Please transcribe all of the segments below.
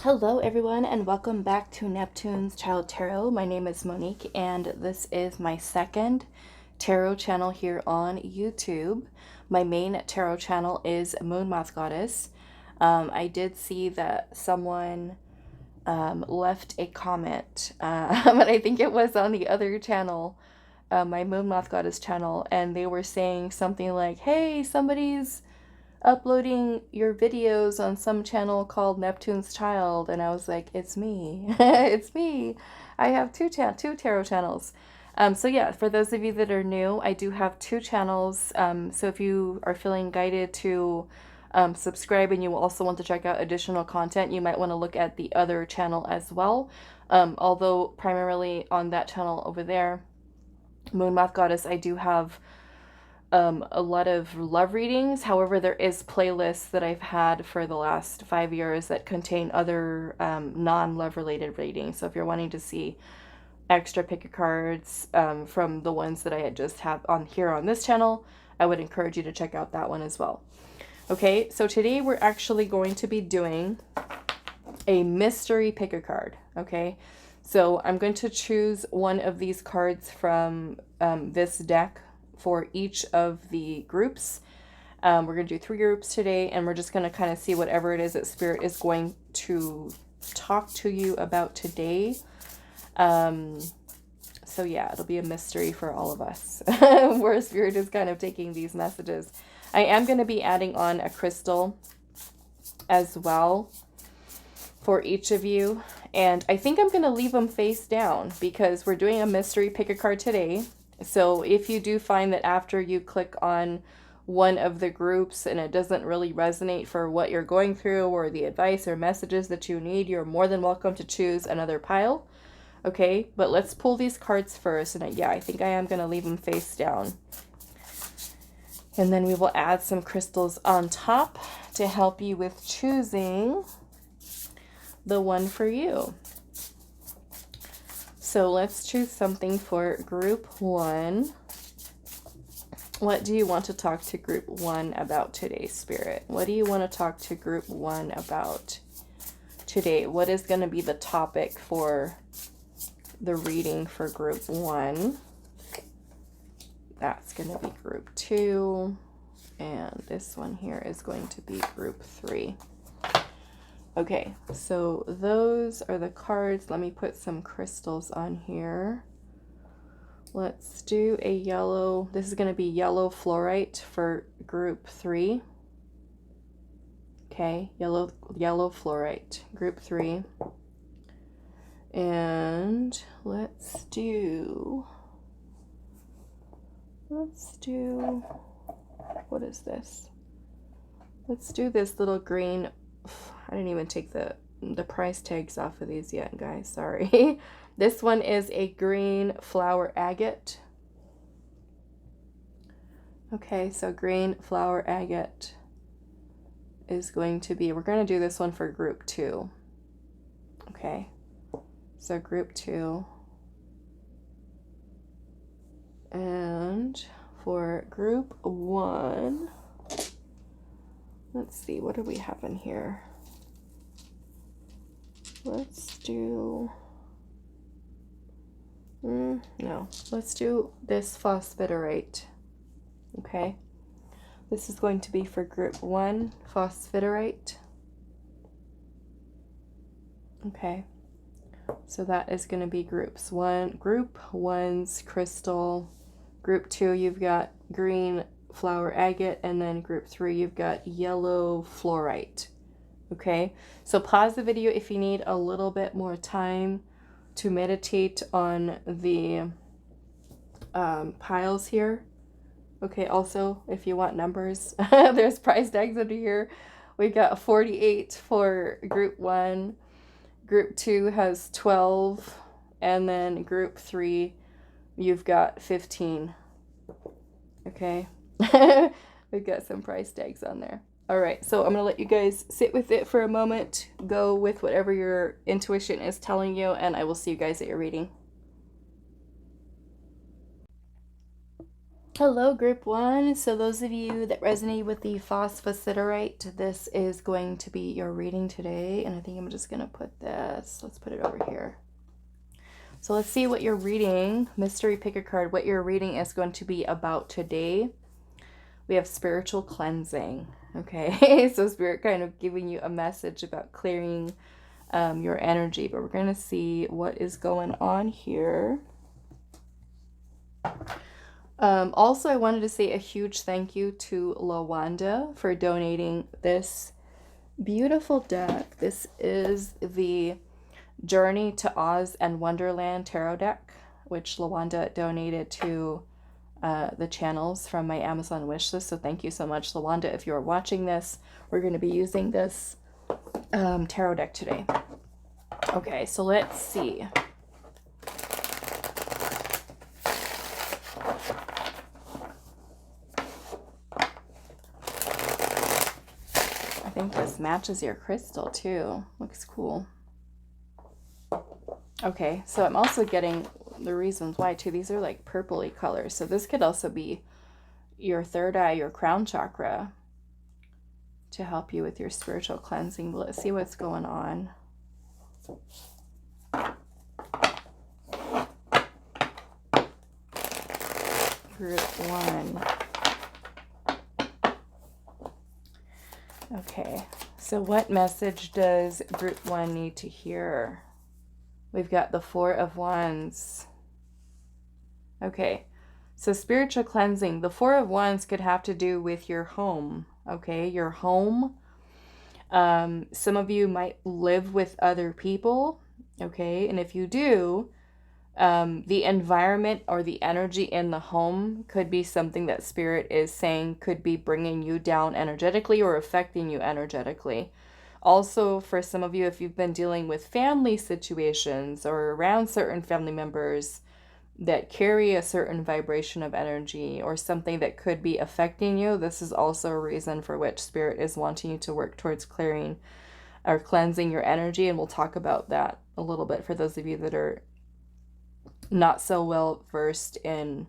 Hello everyone and welcome back to Neptune's Child Tarot. My name is Monique and this is my second tarot channel here on YouTube. My main tarot channel is Moon Moth Goddess. I did see that someone left a comment, but I think it was on the other channel, my Moon Moth Goddess channel, and they were saying something like, hey, somebody's uploading your videos on some channel called Neptune's Child, and I was like, it's me. It's me. I have two tarot channels. So yeah, for those of you that are new, I do have two channels. So if you are feeling guided to subscribe and you also want to check out additional content, you might want to look at the other channel as well. Although primarily on that channel over there, Moon Moth Goddess, I do have a lot of love readings. However, there is playlists that I've had for the last 5 years that contain other non-love related readings. So if you're wanting to see extra pick a cards from the ones that I just have on here on this channel, I would encourage you to check out that one as well. Okay, so today we're actually going to be doing a mystery pick a card. Okay, so I'm going to choose one of these cards from this deck for each of the groups. We're going to do 3 groups today, and we're just going to kind of see whatever it is that Spirit is going to talk to you about today. So yeah, it'll be a mystery for all of us where Spirit is kind of taking these messages. I am going to be adding on a crystal as well for each of you, and I think I'm going to leave them face down because we're doing a mystery pick a card today. So if you do find that after you click on one of the groups and it doesn't really resonate for what you're going through or the advice or messages that you need, you're more than welcome to choose another pile. Okay, but let's pull these cards first. And yeah, I think I am going to leave them face down. And then we will add some crystals on top to help you with choosing the one for you. So let's choose something for group 1. What do you want to talk to group 1 about today, Spirit? What do you want to talk to group 1 about today? What is going to be the topic for the reading for group 1? That's going to be group 2. And this one here is going to be group 3. Okay, so those are the cards. Let me put some crystals on here. Let's do a yellow. This is going to be yellow fluorite for group 3. Okay, yellow fluorite, group 3. And let's do, what is this? Let's do this little green. I didn't even take the price tags off of these yet, guys. Sorry. This one is a green flower agate. Okay, so green flower agate is going to be, we're going to do this one for group 2. Okay, so group 2. And for group 1, let's see, what do we have in here? Let's do, let's do this Phosphosiderite. Okay, this is going to be for group 1, Phosphosiderite. Okay, so that is going to be group 1's crystal. Group 2, you've got green flower agate, and then group 3 you've got yellow fluorite. Okay, so pause the video if you need a little bit more time to meditate on the piles here. Okay, also if you want numbers, there's price tags under here. We got 48 for group 1, group 2 has 12, and then group 3 you've got 15. Okay. We've got some price tags on there. All right, so I'm going to let you guys sit with it for a moment. Go with whatever your intuition is telling you, and I will see you guys at your reading. Hello, group one. So those of you that resonate with the Phosphosiderite, this is going to be your reading today. And I think I'm just going to put this, let's put it over here. So let's see what you're reading. Mystery pick a card. What you're reading is going to be about today. We have spiritual cleansing. Okay, so Spirit kind of giving you a message about clearing your energy. But we're going to see what is going on here. Also, I wanted to say a huge thank you to Lawanda for donating this beautiful deck. This is the Journey to Oz and Wonderland tarot deck, which Lawanda donated to the channels from my Amazon wishlist. So thank you so much, Lawanda. If you're watching this, we're going to be using this tarot deck today. Okay, so let's see. I think this matches your crystal too. Looks cool. Okay, so I'm also getting the reasons why too. These are like purpley colors. So this could also be your third eye, your crown chakra, to help you with your spiritual cleansing. But let's see what's going on. Group one. Okay, so what message does group one need to hear? We've got the Four of Wands. Okay, so spiritual cleansing. The Four of Wands could have to do with your home. Okay, your home. Some of you might live with other people. Okay, and if you do, the environment or the energy in the home could be something that Spirit is saying could be bringing you down energetically or affecting you energetically. Also, for some of you, if you've been dealing with family situations or around certain family members that carry a certain vibration of energy or something that could be affecting you, this is also a reason for which Spirit is wanting you to work towards clearing or cleansing your energy. And we'll talk about that a little bit for those of you that are not so well versed in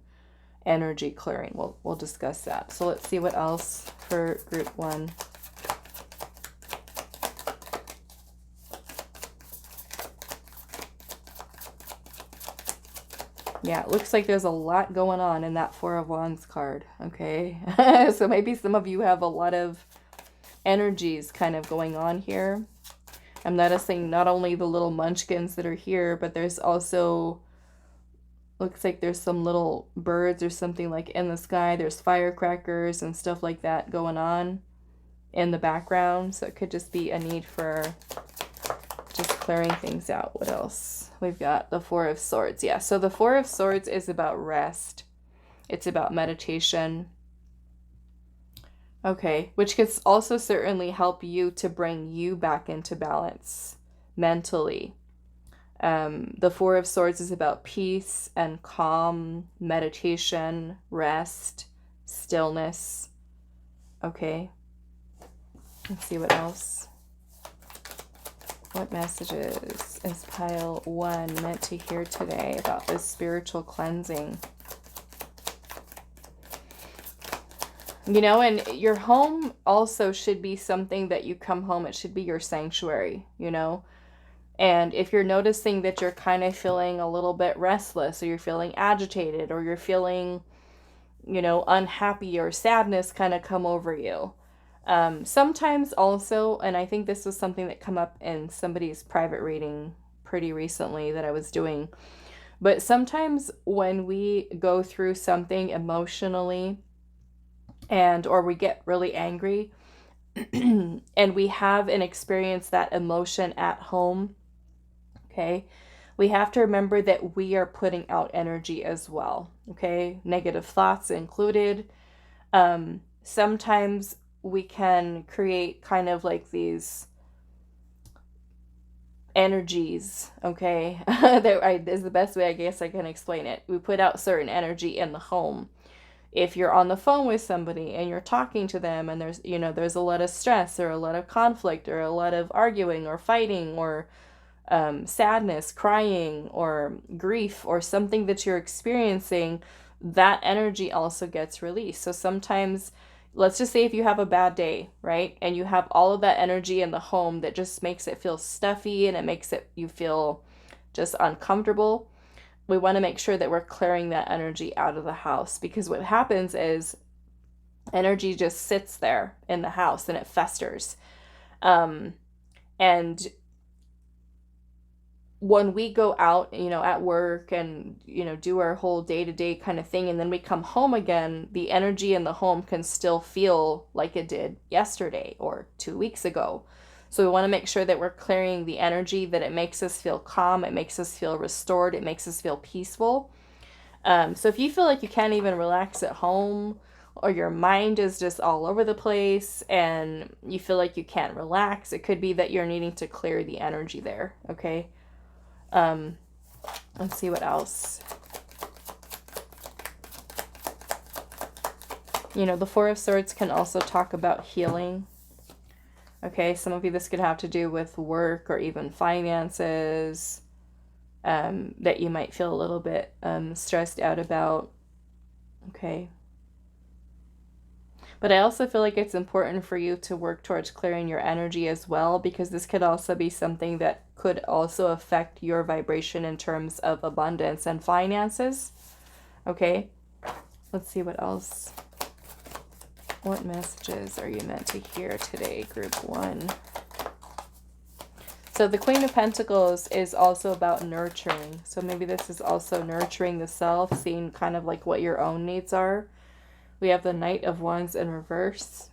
energy clearing. We'll discuss that. So let's see what else for group one. Yeah, it looks like there's a lot going on in that Four of Wands card. Okay, so maybe some of you have a lot of energies kind of going on here. I'm noticing not only the little munchkins that are here, but there's also, looks like there's some little birds or something like in the sky. There's firecrackers and stuff like that going on in the background. So it could just be a need for just clearing things out. What else? We've got the Four of Swords. Yeah, so the Four of Swords is about rest. It's about meditation. Okay, which could also certainly help you to bring you back into balance mentally. The Four of Swords is about peace and calm, meditation, rest, stillness. Okay, let's see what else. What messages is pile one meant to hear today about this spiritual cleansing? You know, and your home also should be something that you come home. It should be your sanctuary, you know. And if you're noticing that you're kind of feeling a little bit restless, or you're feeling agitated, or you're feeling, you know, unhappy or sadness kind of come over you. Sometimes also, and I think this was something that come up in somebody's private reading pretty recently that I was doing, but sometimes when we go through something emotionally or we get really angry and we have and experience that emotion at home, okay, we have to remember that we are putting out energy as well, okay, negative thoughts included. Sometimes we can create kind of like these energies, okay? That is the best way I guess I can explain it. We put out certain energy in the home. If you're on the phone with somebody and you're talking to them and there's, you know, there's a lot of stress or a lot of conflict or a lot of arguing or fighting or sadness, crying or grief or something that you're experiencing, that energy also gets released. So sometimes, let's just say if you have a bad day, right? And you have all of that energy in the home that just makes it feel stuffy and it makes it you feel just uncomfortable. We want to make sure that we're clearing that energy out of the house, because what happens is energy just sits there in the house and it festers. And when we go out, at work and, do our whole day-to-day kind of thing, and then we come home again, the energy in the home can still feel like it did yesterday or 2 weeks ago. So we want to make sure that we're clearing the energy, that it makes us feel calm, it makes us feel restored, it makes us feel peaceful. So if you feel like you can't even relax at home, or your mind is just all over the place and you feel like you can't relax, it could be that you're needing to clear the energy there, okay? Let's see what else. The Four of Swords can also talk about healing. Okay, some of you, this could have to do with work or even finances, that you might feel a little bit stressed out about. Okay. But I also feel like it's important for you to work towards clearing your energy as well, because this could also be something that could also affect your vibration in terms of abundance and finances. Okay, let's see what else. What messages are you meant to hear today, group 1? So the Queen of Pentacles is also about nurturing. So maybe this is also nurturing the self, seeing kind of like what your own needs are. We have the Knight of Wands in reverse.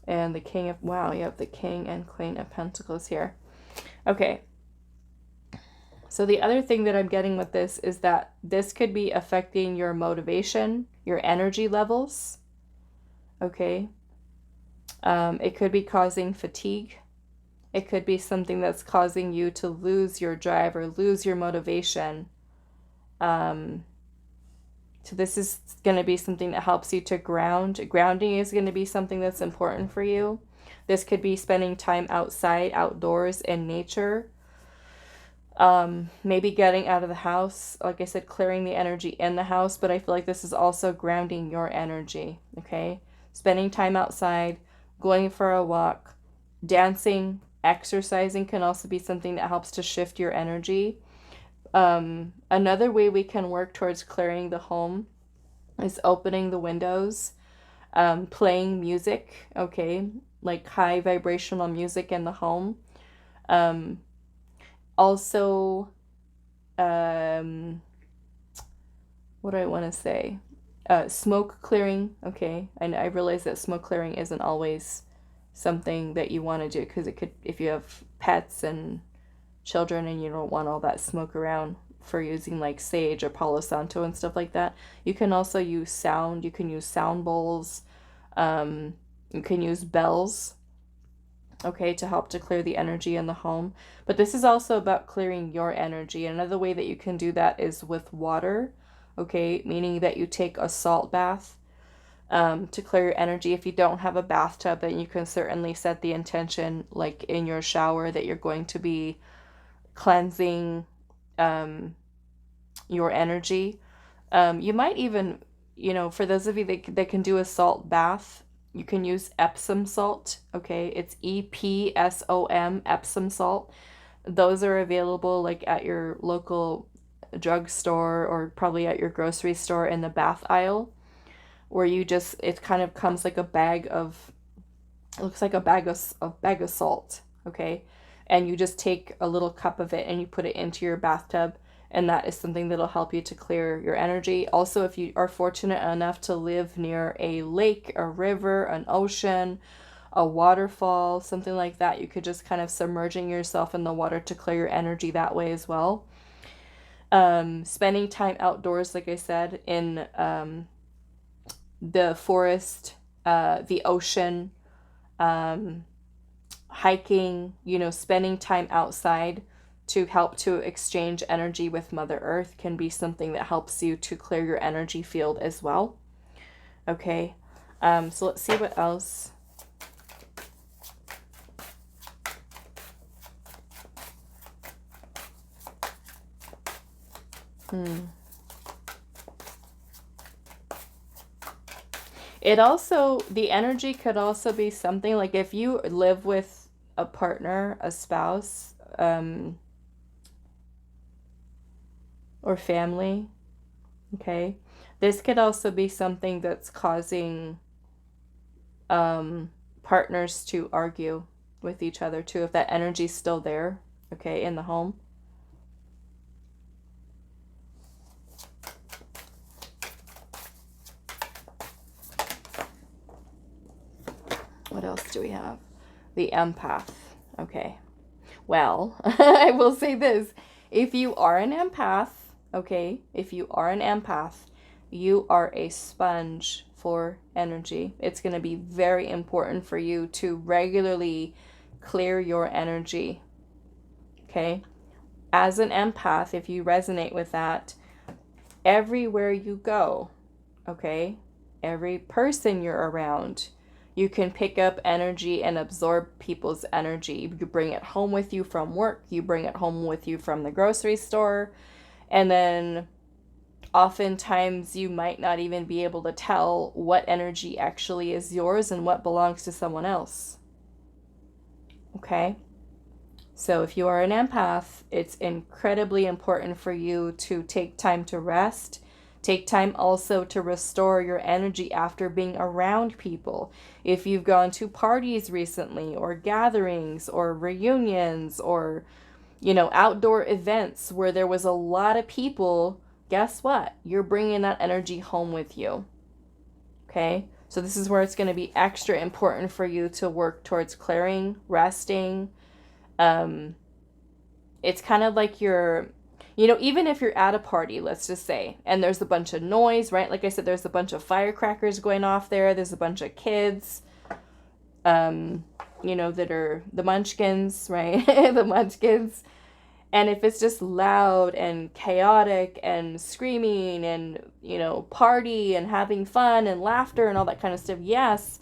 And the King of... Wow, you have the King and Queen of Pentacles here. Okay. So the other thing that I'm getting with this is that this could be affecting your motivation, your energy levels. Okay. It could be causing fatigue. It could be something that's causing you to lose your drive or lose your motivation. So this is going to be something that helps you to ground. Grounding is going to be something that's important for you. This could be spending time outside, outdoors, in nature. Maybe getting out of the house. Like I said, clearing the energy in the house. But I feel like this is also grounding your energy. Okay? Spending time outside, going for a walk, dancing, exercising can also be something that helps to shift your energy. Another way we can work towards clearing the home is opening the windows, playing music, okay, like high vibrational music in the home. Also, what do I want to say? Smoke clearing, okay. I realize that smoke clearing isn't always something that you want to do, because it could, if you have pets and children and you don't want all that smoke around, for using like sage or Palo Santo and stuff like that. You can also use sound. You can use sound bowls. You can use bells, okay, to help to clear the energy in the home. But this is also about clearing your energy. Another way that you can do that is with water, okay, meaning that you take a salt bath to clear your energy. If you don't have a bathtub, then you can certainly set the intention, like in your shower, that you're going to be cleansing your energy. You might even, for those of you that can do a salt bath, you can use Epsom salt, okay? It's EPSOM, Epsom salt. Those are available like at your local drugstore or probably at your grocery store in the bath aisle, where it kind of comes like a bag of, it looks like a bag of salt, okay? And you just take a little cup of it and you put it into your bathtub, and that is something that'll help you to clear your energy. Also, if you are fortunate enough to live near a lake, a river, an ocean, a waterfall, something like that, you could just kind of submerging yourself in the water to clear your energy that way as well. Spending time outdoors, like I said, in the forest, the ocean, hiking, spending time outside to help to exchange energy with Mother Earth can be something that helps you to clear your energy field as well. Okay, so let's see what else. It also, the energy could also be something like if you live with a partner, a spouse, or family, okay? This could also be something that's causing partners to argue with each other too, if that energy's still there, okay, in the home. What else do we have? The empath. Okay. Well, I will say this. If you are an empath, okay, if you are an empath, you are a sponge for energy. It's going to be very important for you to regularly clear your energy, okay? As an empath, if you resonate with that, everywhere you go, okay, every person you're around, you can pick up energy and absorb people's energy. You bring it home with you from work. You bring it home with you from the grocery store. And then oftentimes you might not even be able to tell what energy actually is yours and what belongs to someone else. Okay? So if you are an empath, it's incredibly important for you to take time to rest. Take time also to restore your energy after being around people. If you've gone to parties recently, or gatherings, or reunions, or, you know, outdoor events where there was a lot of people, guess what? You're bringing that energy home with you. Okay? So this is where it's going to be extra important for you to work towards clearing, resting. It's kind of like you're, you know, even if you're at a party, let's just say, and there's a bunch of noise, right? Like I said, there's a bunch of firecrackers going off there. There's a bunch of kids, you know, that are the munchkins, right? The munchkins. And if it's just loud and chaotic and screaming and, you know, party and having fun and laughter and all that kind of stuff, yes,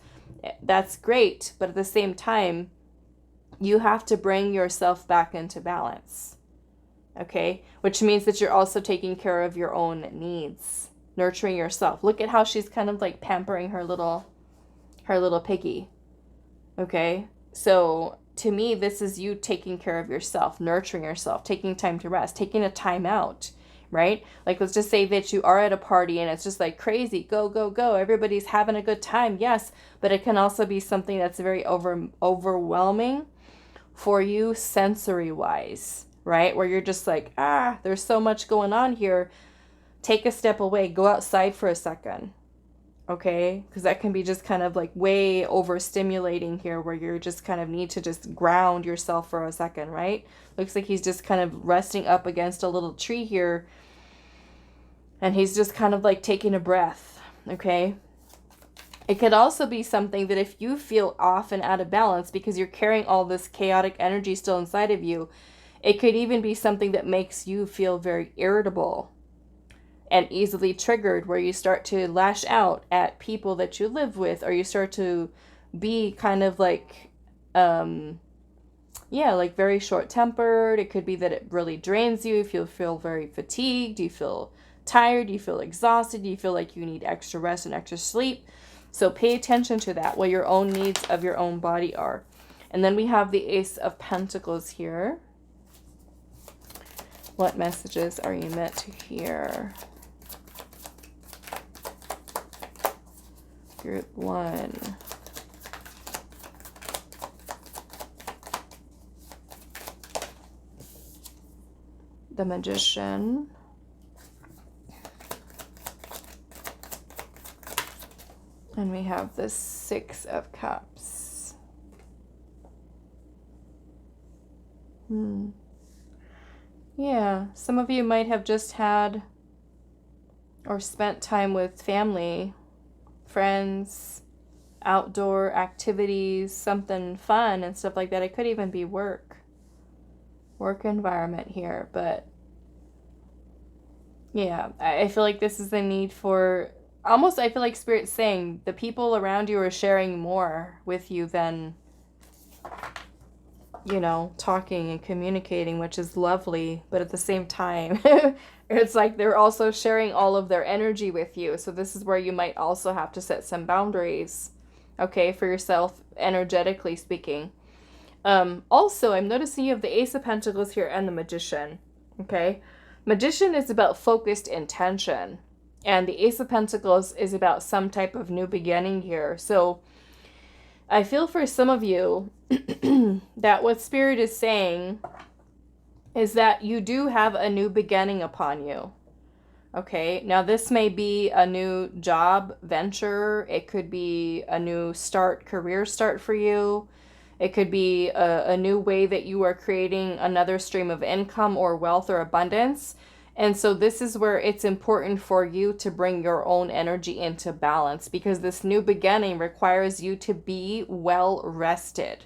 that's great. But at the same time, you have to bring yourself back into balance. Okay? Which means that you're also taking care of your own needs, nurturing yourself. Look at how she's kind of like pampering her little piggy. Okay? So to me, this is you taking care of yourself, nurturing yourself, taking time to rest, taking a time out, right? Like, let's just say that you are at a party and it's just like crazy, go, go, go. Everybody's having a good time. Yes, but it can also be something that's very overwhelming for you sensory wise, right? Where you're just like, there's so much going on here. Take a step away, go outside for a second. Okay? Because that can be just kind of like way overstimulating here, where you're just kind of need to just ground yourself for a second, right? Looks like he's just kind of resting up against a little tree here. And he's just kind of like taking a breath. Okay? It could also be something that if you feel off and out of balance because you're carrying all this chaotic energy still inside of you, it could even be something that makes you feel very irritable and easily triggered, where you start to lash out at people that you live with, or you start to be kind of like, like very short-tempered. It could be that it really drains you. If you feel very fatigued, you feel tired, you feel exhausted, you feel like you need extra rest and extra sleep. So pay attention to that, what your own needs of your own body are. And then we have the Ace of Pentacles here. What messages are you meant to hear? Group 1. The Magician. And we have the Six of Cups. Yeah, some of you might have just had or spent time with family, friends, outdoor activities, something fun and stuff like that. It could even be work environment here. But yeah, I feel like this is the need for, almost, I feel like Spirit's saying the people around you are sharing more with you than you know, talking and communicating, which is lovely, but at the same time, it's like they're also sharing all of their energy with you. So this is where you might also have to set some boundaries, okay, for yourself, energetically speaking. Also, I'm noticing you have the Ace of Pentacles here and the Magician, okay? Magician is about focused intention, and the Ace of Pentacles is about some type of new beginning here. So I feel for some of you that what Spirit is saying is that you do have a new beginning upon you. Okay, now this may be a new job venture. It could be a new career start for you. It could be a new way that you are creating another stream of income or wealth or abundance. And so this is where it's important for you to bring your own energy into balance, because this new beginning requires you to be well rested.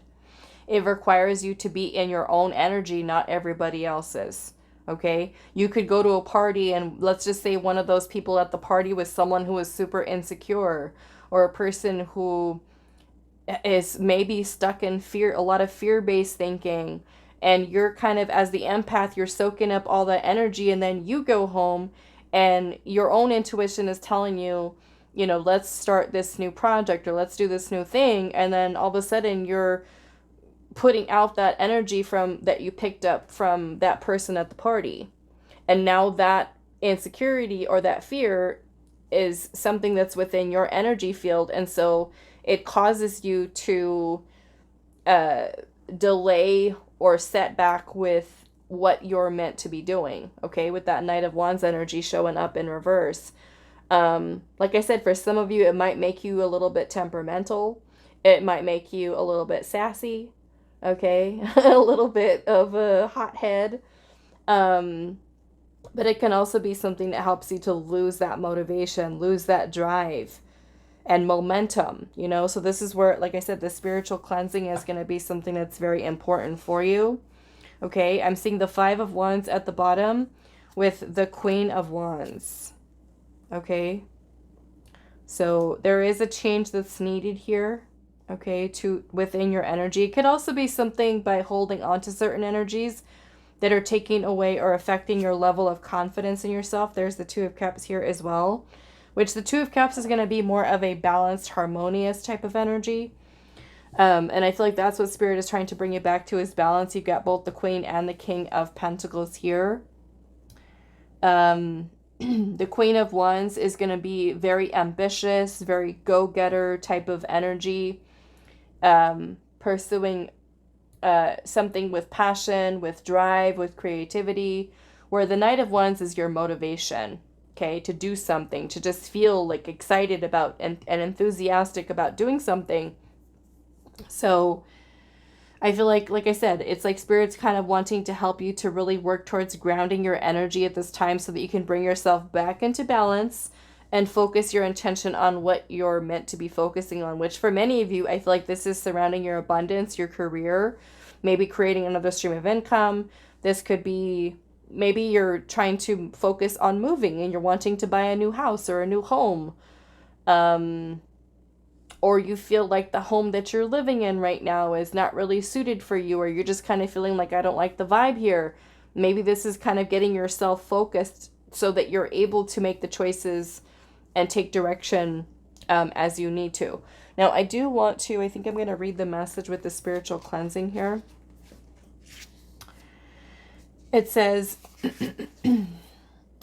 It requires you to be in your own energy, not everybody else's. Okay? You could go to a party and let's just say one of those people at the party was someone who is super insecure, or a person who is maybe stuck in fear, a lot of fear-based thinking, and you're kind of, as the empath, you're soaking up all that energy, and then you go home and your own intuition is telling you, you know, let's start this new project or let's do this new thing, and then all of a sudden you're putting out that energy from that you picked up from that person at the party. And now that insecurity or that fear is something that's within your energy field, and so it causes you to delay or set back with what you're meant to be doing, okay? With that Knight of Wands energy showing up in reverse. Like I said, for some of you, it might make you a little bit temperamental. It might make you a little bit sassy, okay? A little bit of a hothead. But it can also be something that helps you to lose that motivation, lose that drive and momentum, you know? So this is where, like I said, the spiritual cleansing is going to be something that's very important for you. Okay, I'm seeing the Five of Wands at the bottom with the Queen of Wands. Okay, so there is a change that's needed here, okay, to within your energy. It could also be something by holding on to certain energies that are taking away or affecting your level of confidence in yourself. There's the Two of Cups here as well, which the Two of Cups is going to be more of a balanced, harmonious type of energy. And I feel like that's what Spirit is trying to bring you back to, is balance. You've got both the Queen and the King of Pentacles here. The Queen of Wands is going to be very ambitious, very go-getter type of energy, pursuing something with passion, with drive, with creativity, where the Knight of Wands is your motivation, okay, to do something, to just feel like excited about and enthusiastic about doing something. So I feel like I said, it's like Spirit's kind of wanting to help you to really work towards grounding your energy at this time so that you can bring yourself back into balance and focus your intention on what you're meant to be focusing on, which for many of you, I feel like this is surrounding your abundance, your career, maybe creating another stream of income. This could be, maybe you're trying to focus on moving and you're wanting to buy a new house or a new home. Or you feel like the home that you're living in right now is not really suited for you, or you're just kind of feeling like, I don't like the vibe here. Maybe this is kind of getting yourself focused so that you're able to make the choices and take direction as you need to. Now, I do want to, I think I'm going to read the message with the spiritual cleansing here. It says, it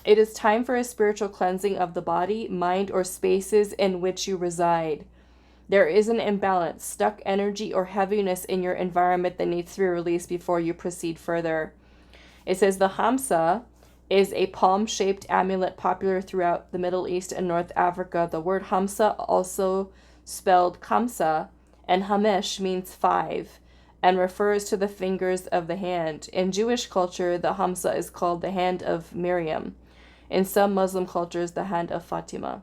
is time for a spiritual cleansing of the body, mind, or spaces in which you reside. There is an imbalance, stuck energy, or heaviness in your environment that needs to be released before you proceed further. It says the Hamsa is a palm-shaped amulet popular throughout the Middle East and North Africa. The word Hamsa, also spelled Kamsa, and Hamish means 5 and refers to the fingers of the hand. In Jewish culture, the Hamsa is called the hand of Miriam. In some Muslim cultures, the hand of Fatima.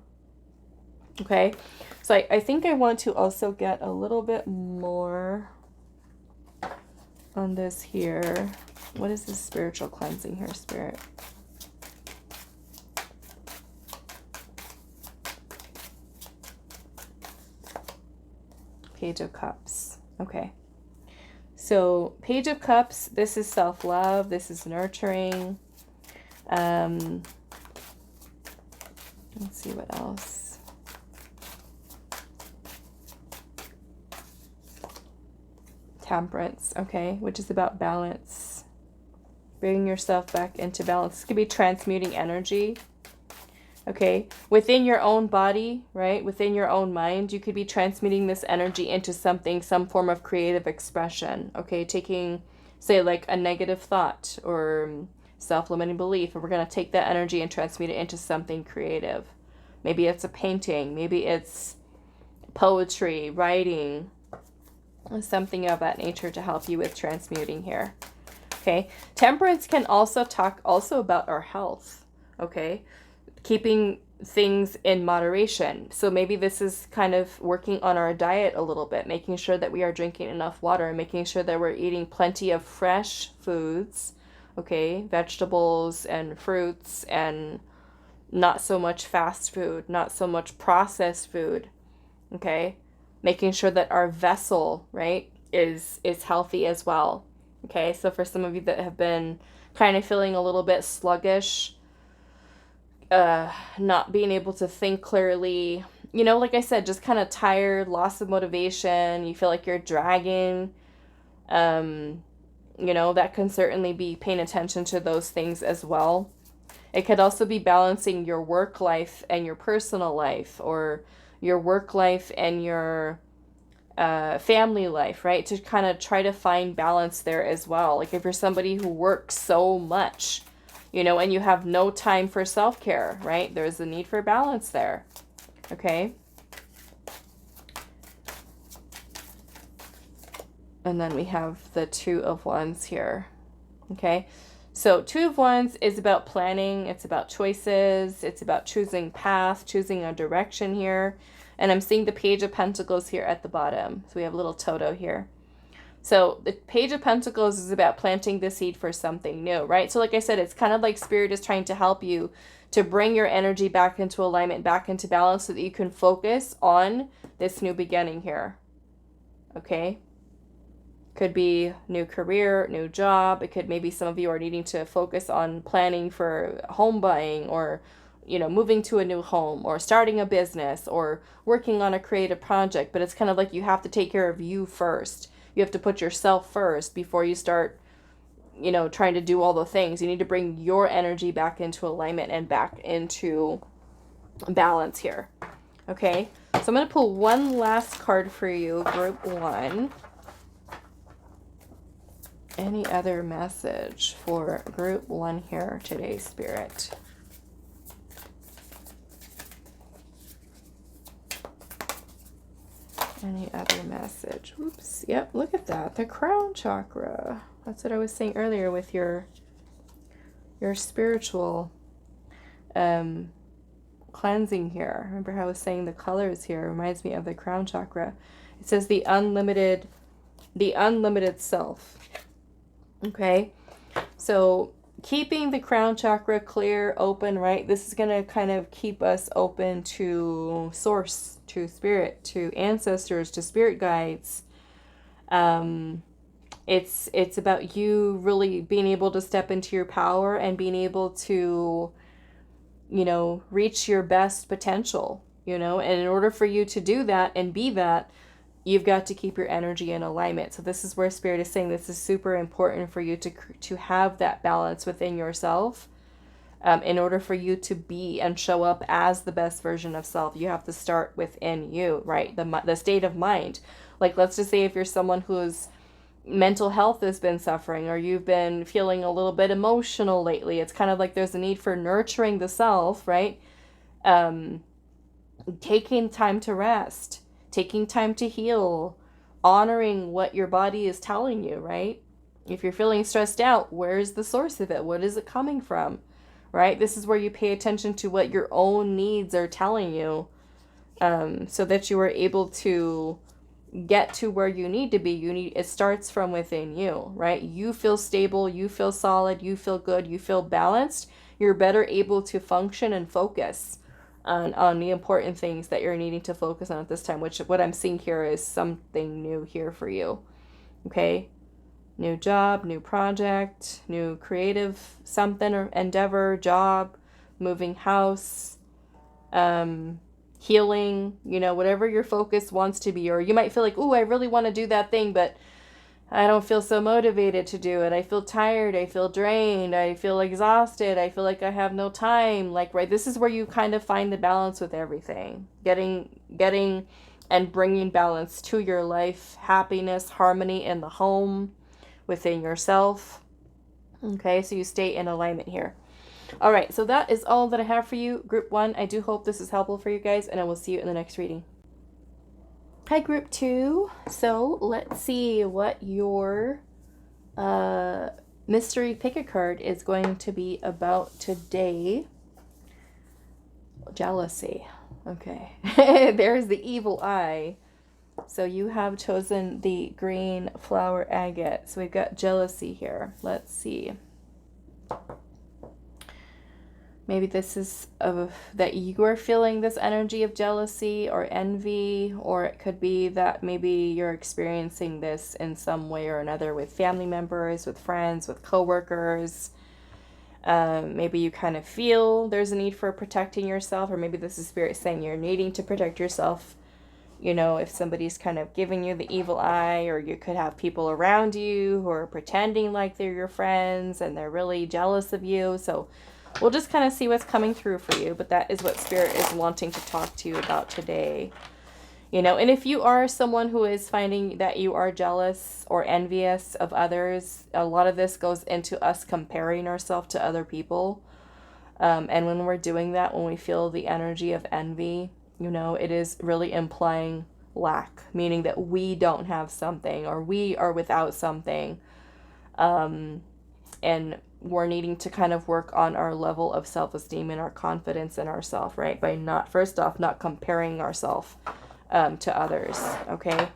Okay, so I think I want to also get a little bit more on this here. What is this spiritual cleansing here, Spirit? Page of Cups. Okay. So Page of Cups, this is self-love. This is nurturing. Let's see what else. Temperance, okay, which is about balance. Bringing yourself back into balance. This could be transmuting energy. Okay, within your own body, right? Within your own mind, you could be transmuting this energy into something, some form of creative expression. Okay, taking, say, like a negative thought or self-limiting belief, and we're going to take that energy and transmute it into something creative. Maybe it's a painting, maybe it's poetry, writing, something of that nature to help you with transmuting here. Okay, temperance can also talk also about our health. Okay, keeping things in moderation. So maybe this is kind of working on our diet a little bit, making sure that we are drinking enough water and making sure that we're eating plenty of fresh foods, okay, vegetables and fruits, and not so much fast food, not so much processed food, okay, making sure that our vessel, right, is healthy as well. Okay, so for some of you that have been kind of feeling a little bit sluggish, not being able to think clearly, you know, like I said, just kind of tired, loss of motivation, you feel like you're dragging, you know, that can certainly be paying attention to those things as well. It could also be balancing your work life and your personal life, or your work life and your family life, right? To kind of try to find balance there as well. Like if you're somebody who works so much, you know, and you have no time for self-care, right? There's a need for balance there, okay? And then we have the Two of Wands here, okay? So Two of Wands is about planning. It's about choices. It's about choosing path, choosing a direction here. And I'm seeing the Page of Pentacles here at the bottom. So we have a little Toto here. So the Page of Pentacles is about planting the seed for something new, right? So like I said, it's kind of like Spirit is trying to help you to bring your energy back into alignment, back into balance, so that you can focus on this new beginning here, okay? Could be new career, new job. It could, maybe some of you are needing to focus on planning for home buying, or, you know, moving to a new home, or starting a business, or working on a creative project. But it's kind of like you have to take care of you first. You have to put yourself first before you start, you know, trying to do all the things. You need to bring your energy back into alignment and back into balance here. Okay, so I'm going to pull one last card for you, group one. Any other message for group one here today, Spirit? Any other message? Oops. Yep, look at that. The crown chakra. That's what I was saying earlier with your spiritual cleansing here. Remember how I was saying the colors here reminds me of the crown chakra. It says the unlimited self. Okay? So keeping the crown chakra clear, open, right? This is going to kind of keep us open to source, to spirit, to ancestors, to spirit guides. It's about you really being able to step into your power and being able to, you know, reach your best potential, you know, and in order for you to do that and be that, you've got to keep your energy in alignment. So this is where Spirit is saying this is super important for you to have that balance within yourself. In order for you to be and show up as the best version of self, you have to start within you, right? The state of mind. Like, let's just say if you're someone whose mental health has been suffering, or you've been feeling a little bit emotional lately, it's kind of like there's a need for nurturing the self, right? Taking time to rest, taking time to heal, honoring what your body is telling you, right? If you're feeling stressed out, where's the source of it? What is it coming from, right? This is where you pay attention to what your own needs are telling you, so that you are able to get to where you need to be. It starts from within you, right? You feel stable, you feel solid, you feel good, you feel balanced. You're better able to function and focus on the important things that you're needing to focus on at this time, which what I'm seeing here is something new here for you. Okay? New job, new project, new creative something or endeavor, job, moving house, healing, you know, whatever your focus wants to be. Or you might feel like, ooh, I really want to do that thing, but I don't feel so motivated to do it. I feel tired. I feel drained. I feel exhausted. I feel like I have no time. Like, right, this is where you kind of find the balance with everything. Getting and bringing balance to your life, happiness, harmony in the home, within yourself. Okay, so you stay in alignment here. All right, so that is all that I have for you, Group 1. I do hope this is helpful for you guys, and I will see you in the next reading. Hi, Group 2. So let's see what your mystery pick a card is going to be about today. Jealousy. Okay. There's the evil eye. So you have chosen the green flower agate. So we've got jealousy here. Let's see. Maybe this is that you are feeling this energy of jealousy or envy, or it could be that maybe you're experiencing this in some way or another with family members, with friends, with coworkers. Maybe you kind of feel there's a need for protecting yourself, or maybe this is spirit saying you're needing to protect yourself. You know, if somebody's kind of giving you the evil eye, or you could have people around you who are pretending like they're your friends and they're really jealous of you. So we'll just kind of see what's coming through for you, but that is what Spirit is wanting to talk to you about today. You know, and if you are someone who is finding that you are jealous or envious of others, a lot of this goes into us comparing ourselves to other people. And when we're doing that, when we feel the energy of envy, you know, it is really implying lack, meaning that we don't have something or we are without something. And we're needing to kind of work on our level of self-esteem and our confidence in ourselves, right? By not, first off, not comparing ourselves to others, okay?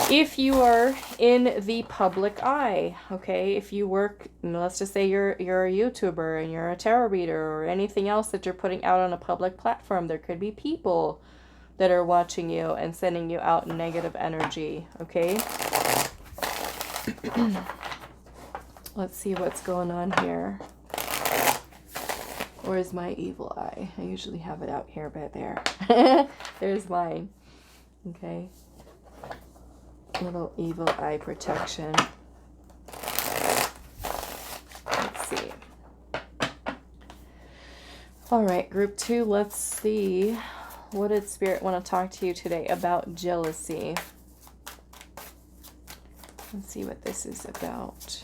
If you are in the public eye, okay, if you work, you know, let's just say you're a YouTuber and you're a tarot reader or anything else that you're putting out on a public platform, there could be people that are watching you and sending you out negative energy, okay? Let's see what's going on here. Where's my evil eye? I usually have it out here, but there. There's mine. Okay. Little evil eye protection. Let's see. All right, Group 2, let's see. What did Spirit want to talk to you today about jealousy? Let's see what this is about.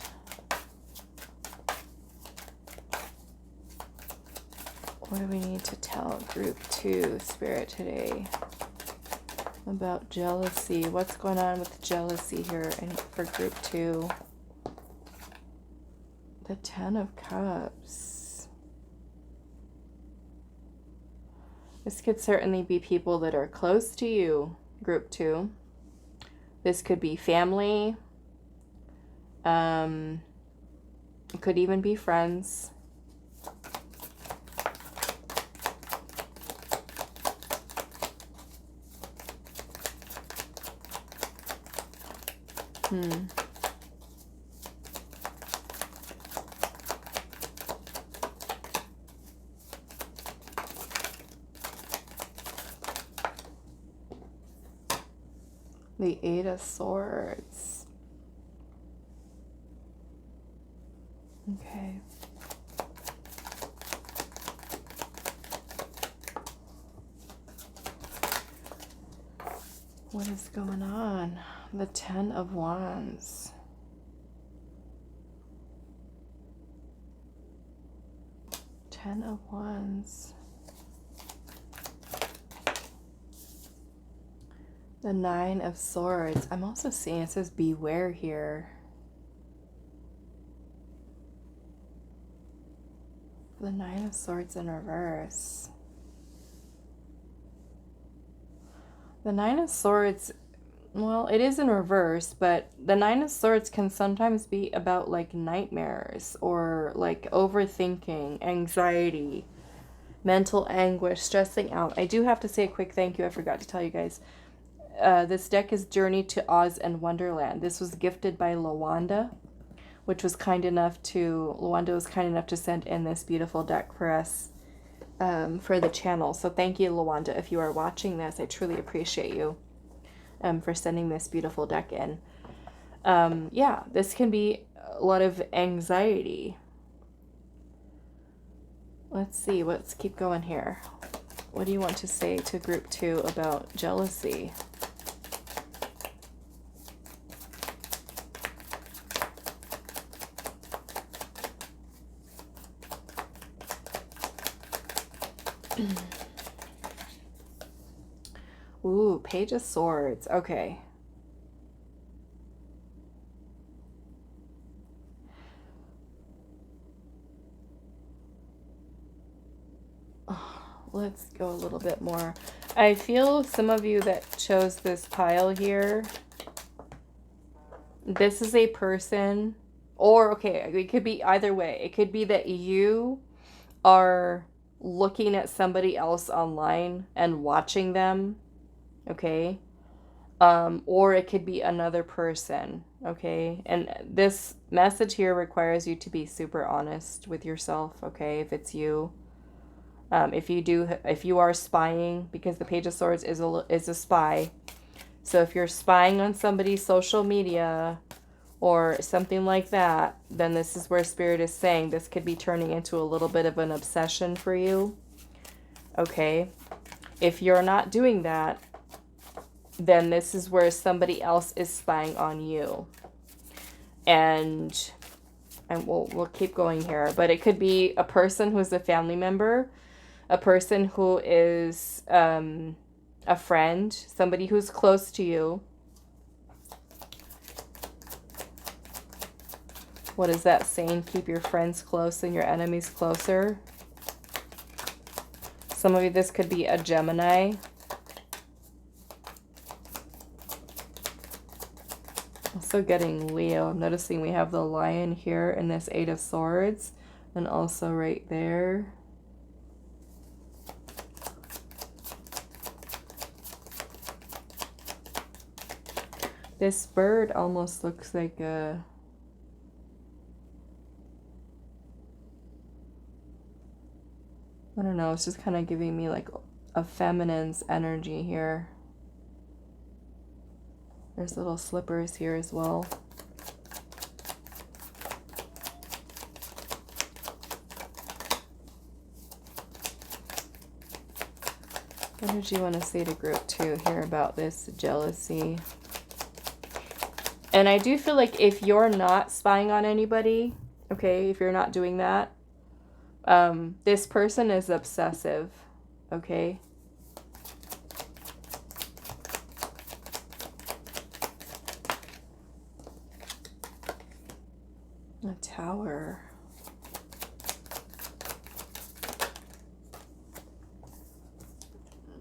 What do we need to tell Group 2 Spirit today about jealousy? What's going on with jealousy here for Group 2? The 10 of Cups. This could certainly be people that are close to you, Group 2. This could be family. It could even be friends. The 8 of Swords. Okay. What is going on? The 10 of Wands. Ten of Wands. The 9 of Swords. I'm also seeing it says beware here. The 9 of Swords in reverse. The 9 of Swords, well, it is in reverse, but the 9 of Swords can sometimes be about like nightmares or like overthinking, anxiety, mental anguish, stressing out. I do have to say a quick thank you. I forgot to tell you guys. This deck is Journey to Oz and Wonderland. This was gifted by Lawanda, which was Lawanda was kind enough to send in this beautiful deck for us, for the channel. So thank you, Lawanda, if you are watching this. I truly appreciate you for sending this beautiful deck in. Yeah, this can be a lot of anxiety. Let's see, let's keep going here. What do you want to say to group 2 about jealousy? Ooh, Page of Swords. Okay. Let's go a little bit more. I feel some of you that chose this pile here, this is a person, or okay, it could be either way. It could be that you are looking at somebody else online and watching them, okay? Or it could be another person, okay? And this message here requires you to be super honest with yourself, okay? If it's you. If you are spying, because the Page of Swords is a spy. So if you're spying on somebody's social media or something like that, then this is where Spirit is saying this could be turning into a little bit of an obsession for you. Okay. If you're not doing that, then this is where somebody else is spying on you. And we'll keep going here, but it could be a person who's a family member, a person who is a friend, somebody who's close to you. What is that saying? Keep your friends close and your enemies closer. Some of you, this could be a Gemini. Also getting Leo. I'm noticing we have the Lion here in this 8 of Swords, and also right there. This bird almost looks like a... I don't know, it's just kind of giving me like a feminine's energy here. There's little slippers here as well. What did you want to say to group 2 here about this jealousy? And I do feel like if you're not spying on anybody, okay, if you're not doing that, this person is obsessive, okay? A Tower.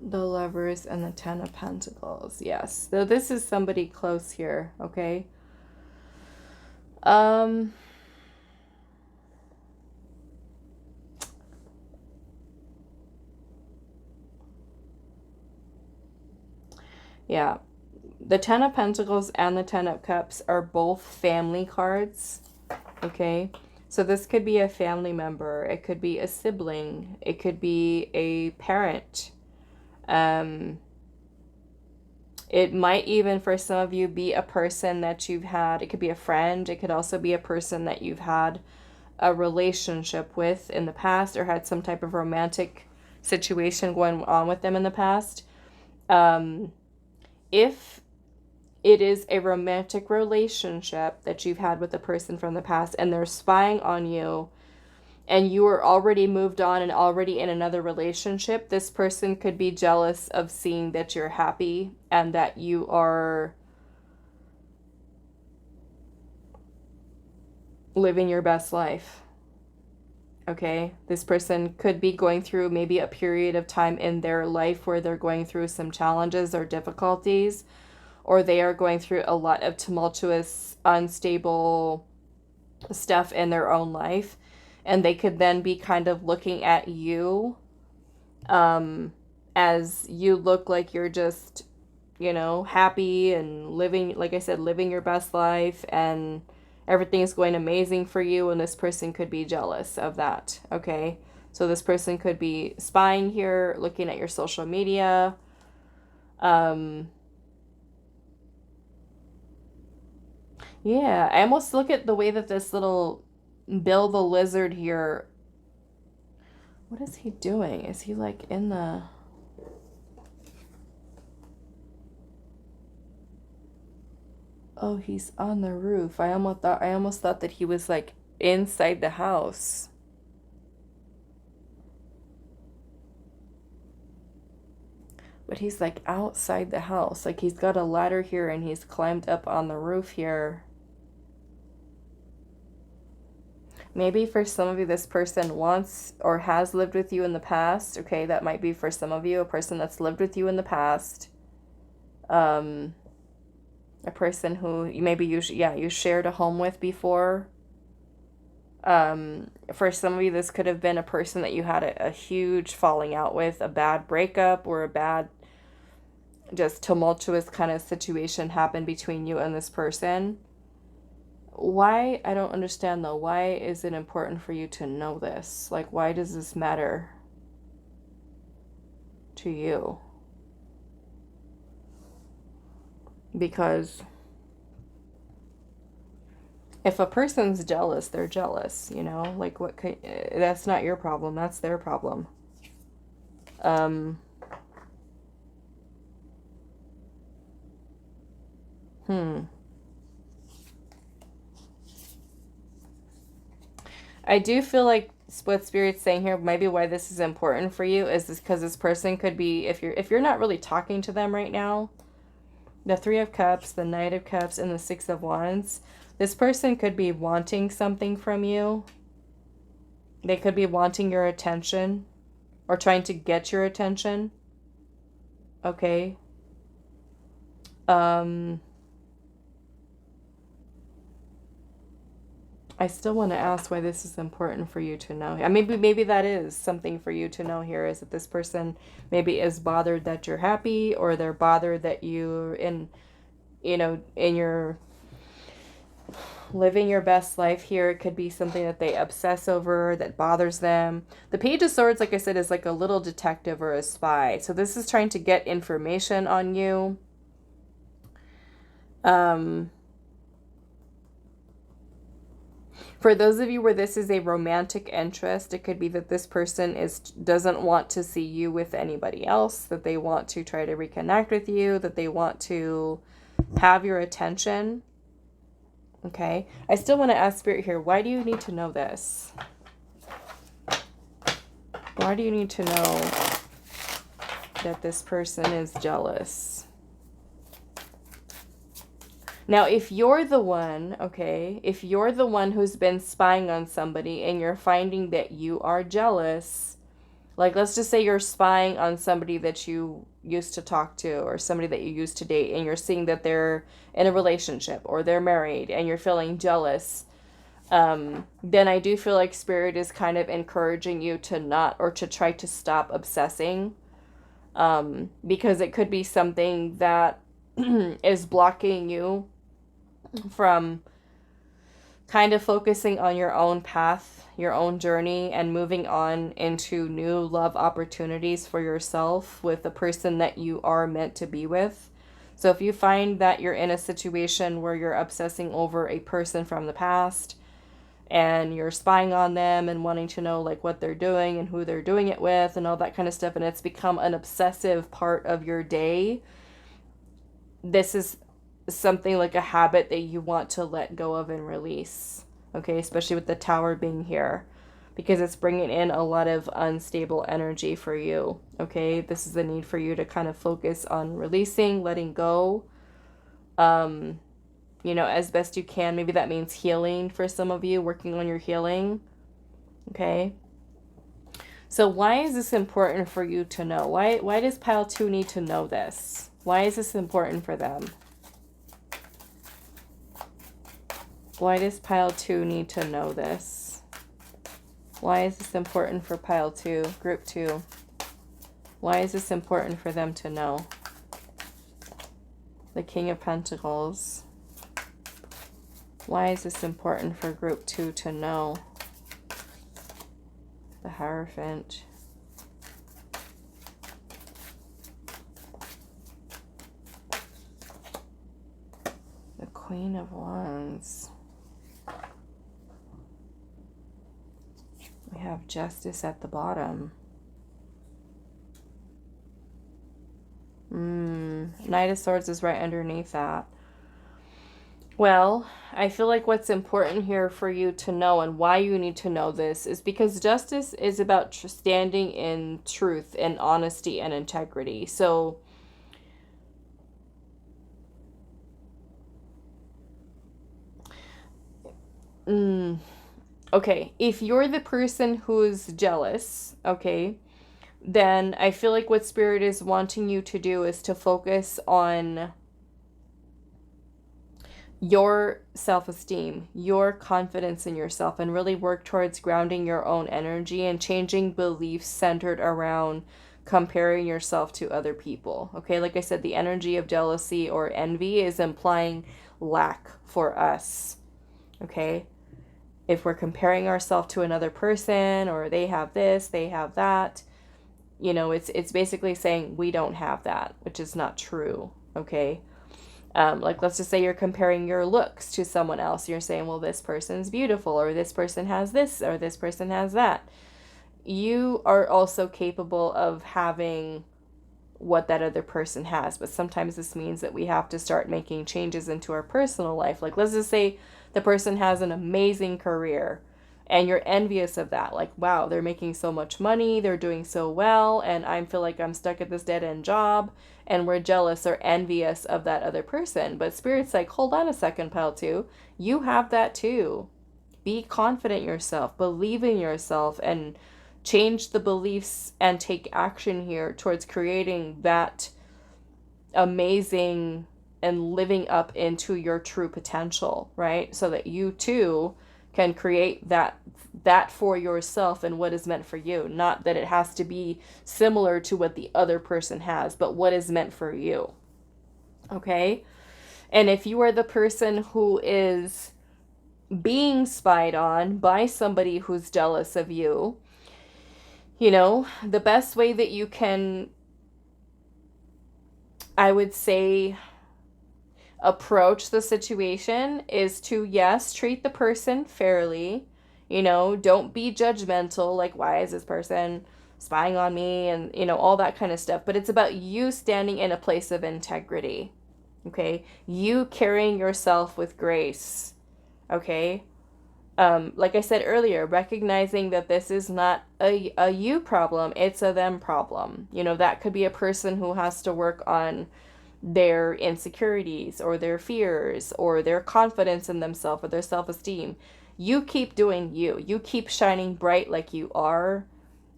The Lovers and the 10 of Pentacles. Yes. So this is somebody close here, okay? Yeah. The 10 of Pentacles and the 10 of Cups are both family cards, okay? So this could be a family member. It could be a sibling. It could be a parent. It might even, for some of you, be a person that you've had. It could be a friend. It could also be a person that you've had a relationship with in the past, or had some type of romantic situation going on with them in the past. If it is a romantic relationship that you've had with a person from the past and they're spying on you, and you are already moved on and already in another relationship, this person could be jealous of seeing that you're happy and that you are living your best life. Okay? This person could be going through maybe a period of time in their life where they're going through some challenges or difficulties, or they are going through a lot of tumultuous, unstable stuff in their own life. And they could then be kind of looking at you as you look like you're just, you know, happy and living, like I said, living your best life and everything's going amazing for you, and this person could be jealous of that, okay? So this person could be spying here, looking at your social media. Yeah, I almost look at the way that this little Bill the Lizard here, what is he doing? Is he like in the... Oh, he's on the roof. I almost thought that he was like inside the house. But he's like outside the house. Like he's got a ladder here and he's climbed up on the roof here. Maybe for some of you, this person wants or has lived with you in the past. Okay, that might be for some of you, a person that's lived with you in the past. A person who maybe you shared a home with before. For some of you, this could have been a person that you had a huge falling out with, a bad breakup or a bad, just tumultuous kind of situation happened between you and this person. Why? I don't understand though. Why is it important for you to know this? Like, why does this matter to you? Because if a person's jealous, they're jealous, you know? Like, what could... That's not your problem. That's their problem. I do feel like what Spirit's saying here, maybe why this is important for you is because this person could be, if you're not really talking to them right now, the Three of Cups, the Knight of Cups, and the Six of Wands, this person could be wanting something from you. They could be wanting your attention or trying to get your attention. Okay. I still want to ask why this is important for you to know. Maybe that is something for you to know here, is that this person maybe is bothered that you're happy, or they're bothered that you're in your living your best life here. It could be something that they obsess over, that bothers them. The Page of Swords, like I said, is like a little detective or a spy. So this is trying to get information on you. For those of you where this is a romantic interest, it could be that this person doesn't want to see you with anybody else, that they want to try to reconnect with you, that they want to have your attention. Okay, I still want to ask Spirit here, why do you need to know this? Why do you need to know that this person is jealous? Now, if you're the one, okay, if you're the one who's been spying on somebody and you're finding that you are jealous, like let's just say you're spying on somebody that you used to talk to or somebody that you used to date, and you're seeing that they're in a relationship or they're married and you're feeling jealous, then I do feel like Spirit is kind of encouraging you to not, or to try to stop obsessing, because it could be something that is blocking you from kind of focusing on your own path, your own journey, and moving on into new love opportunities for yourself with the person that you are meant to be with. So if you find that you're in a situation where you're obsessing over a person from the past and you're spying on them and wanting to know like what they're doing and who they're doing it with and all that kind of stuff, and it's become an obsessive part of your day, this is something like a habit that you want to let go of and release. Okay, especially with the Tower being here, because it's bringing in a lot of unstable energy for you. Okay, this is the need for you to kind of focus on releasing, letting go, as best you can. Maybe that means healing for some of you, working on your healing. Okay, so why is this important for you to know? Why does pile 2 need to know this? Why is this important for them? Why does pile 2 need to know this? Why is this important for pile 2, group 2? Why is this important for them to know? The King of Pentacles. Why is this important for group 2 to know? The Hierophant. The Queen of Wands. We have Justice at the bottom. Knight of Swords is right underneath that. Well, I feel like what's important here for you to know, and why you need to know this, is because justice is about standing in truth and honesty and integrity. So okay, if you're the person who's jealous, okay, then I feel like what Spirit is wanting you to do is to focus on your self-esteem, your confidence in yourself, and really work towards grounding your own energy and changing beliefs centered around comparing yourself to other people. Okay, like I said, the energy of jealousy or envy is implying lack for us. Okay, if we're comparing ourselves to another person, or they have this, they have that, you know, it's basically saying we don't have that, which is not true. Okay. Like, let's just say you're comparing your looks to someone else. You're saying, well, this person's beautiful, or this person has this, or this person has that. You are also capable of having what that other person has. But sometimes this means that we have to start making changes into our personal life. Like, let's just say the person has an amazing career and you're envious of that. Like, wow, they're making so much money, they're doing so well, and I feel like I'm stuck at this dead-end job, and we're jealous or envious of that other person. But Spirit's like, hold on a second, pal, too. You have that too. Be confident in yourself, believe in yourself, and change the beliefs and take action here towards creating that amazing and living up into your true potential, right? So that you too can create that for yourself and what is meant for you. Not that it has to be similar to what the other person has, but what is meant for you. Okay? And if you are the person who is being spied on by somebody who's jealous of you, you know, the best way that you can, I would say, approach the situation is to, yes, treat the person fairly. You know, don't be judgmental, like, why is this person spying on me, and, you know, all that kind of stuff. But it's about you standing in a place of integrity, okay? You carrying yourself with grace, okay? Like I said earlier, recognizing that this is not a you problem, it's a them problem. You know, that could be a person who has to work on their insecurities or their fears or their confidence in themselves or their self-esteem. You keep doing you. You keep shining bright like you are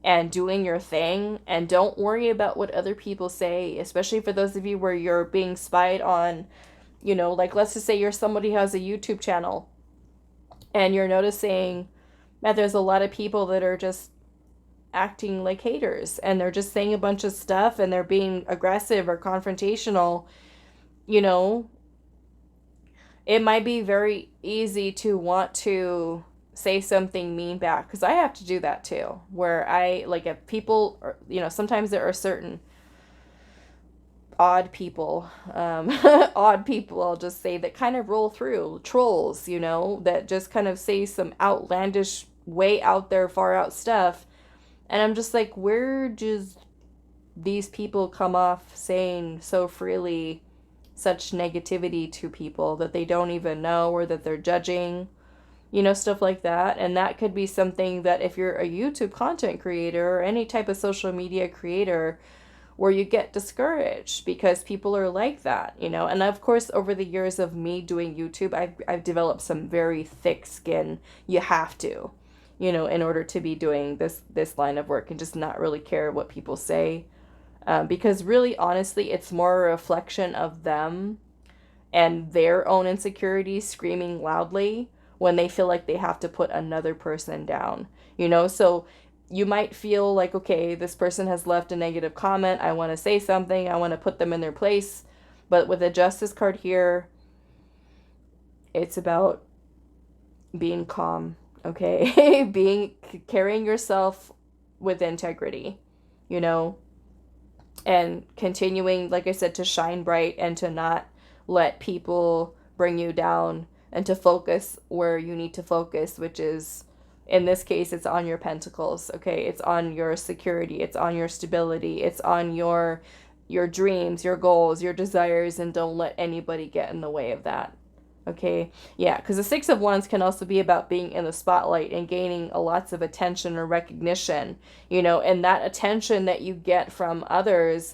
and doing your thing, and don't worry about what other people say, especially for those of you where you're being spied on. You know, like, let's just say you're somebody who has a YouTube channel and you're noticing that there's a lot of people that are just acting like haters, and they're just saying a bunch of stuff, and they're being aggressive or confrontational. You know, it might be very easy to want to say something mean back, because I have to do that too, where I, like, if people are, you know, sometimes there are certain odd people, I'll just say, that kind of roll through, trolls, you know, that just kind of say some outlandish, way out there, far out stuff. And I'm just like, where does these people come off saying so freely such negativity to people that they don't even know, or that they're judging, you know, stuff like that. And that could be something that, if you're a YouTube content creator or any type of social media creator, where you get discouraged because people are like that, you know. And of course, over the years of me doing YouTube, I've developed some very thick skin. You have to, you know, in order to be doing this line of work, and just not really care what people say. Because really, honestly, it's more a reflection of them and their own insecurities screaming loudly when they feel like they have to put another person down, you know. So you might feel like, okay, this person has left a negative comment, I want to say something, I want to put them in their place, But with the Justice card here, it's about being calm, okay? Carrying yourself with integrity, you know, and continuing, like I said, to shine bright and to not let people bring you down, and to focus where you need to focus, which is, in this case, it's on your pentacles, okay? It's on your security, it's on your stability, it's on your dreams, your goals, your desires, and don't let anybody get in the way of that. Okay, yeah, because the Six of Wands can also be about being in the spotlight and gaining lots of attention or recognition, you know, and that attention that you get from others,